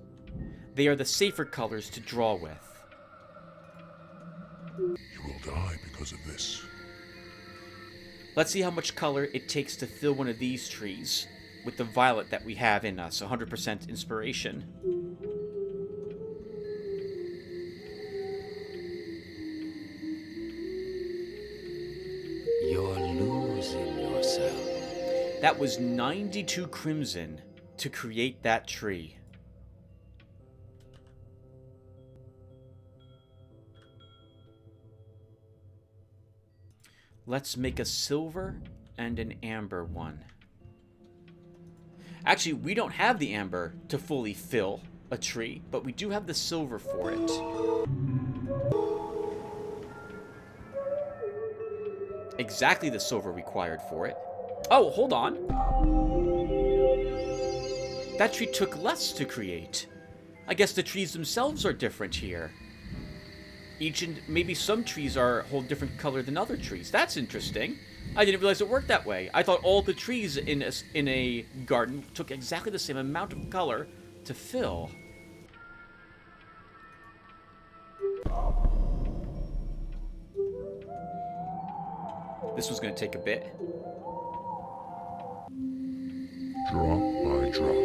they are the safer colors to draw with. You will die because of this. Let's see how much color it takes to fill one of these trees with the violet that we have in us, 100% inspiration. You're losing yourself. That was 92 crimson to create that tree. Let's make a silver and an amber one. Actually, we don't have the amber to fully fill a tree, but we do have the silver for it. Exactly the silver required for it. Oh, hold on. That tree took less to create. I guess the trees themselves are different here. Maybe some trees are a whole different color than other trees. That's interesting. I didn't realize it worked that way. I thought all the trees in a garden took exactly the same amount of color to fill. This was going to take a bit. Drop by drop.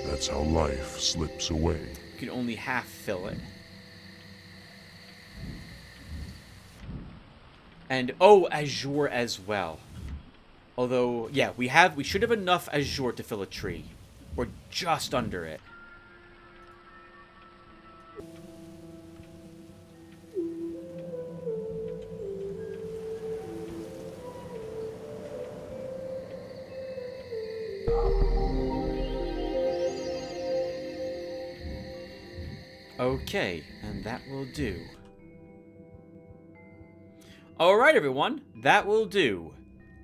That's how life slips away. You can only half fill it. And, oh, Azure as well. Although, yeah, we should have enough Azure to fill a tree. Or just under it. Okay, and that will do. Alright everyone, that will do.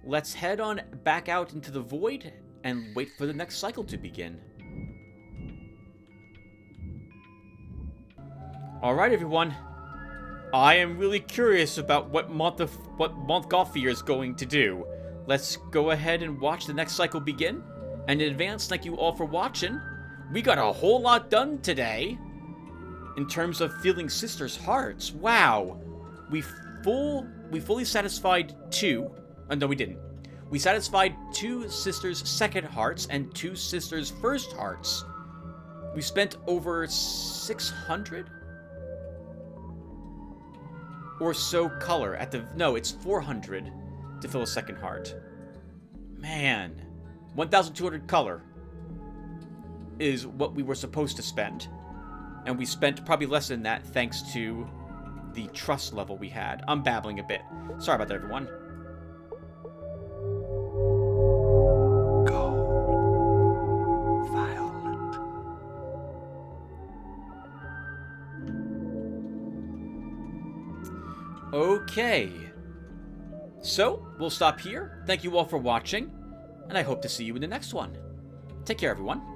Let's head on back out into the void and wait for the next cycle to begin. Alright everyone, I am really curious about what Montgolfier is going to do. Let's go ahead and watch the next cycle begin. And in advance, thank you all for watching. We got a whole lot done today. In terms of filling sisters' hearts. Wow. We fully satisfied two. No, we didn't. We satisfied two sisters' second hearts and two sisters' first hearts. We spent over 600 or so color at the... No, it's 400 to fill a second heart. Man. 1,200 color is what we were supposed to spend. And we spent probably less than that thanks to the trust level we had. I'm babbling a bit. Sorry about that, everyone. Gold. Violet. Okay. So, we'll stop here. Thank you all for watching. And I hope to see you in the next one. Take care, everyone.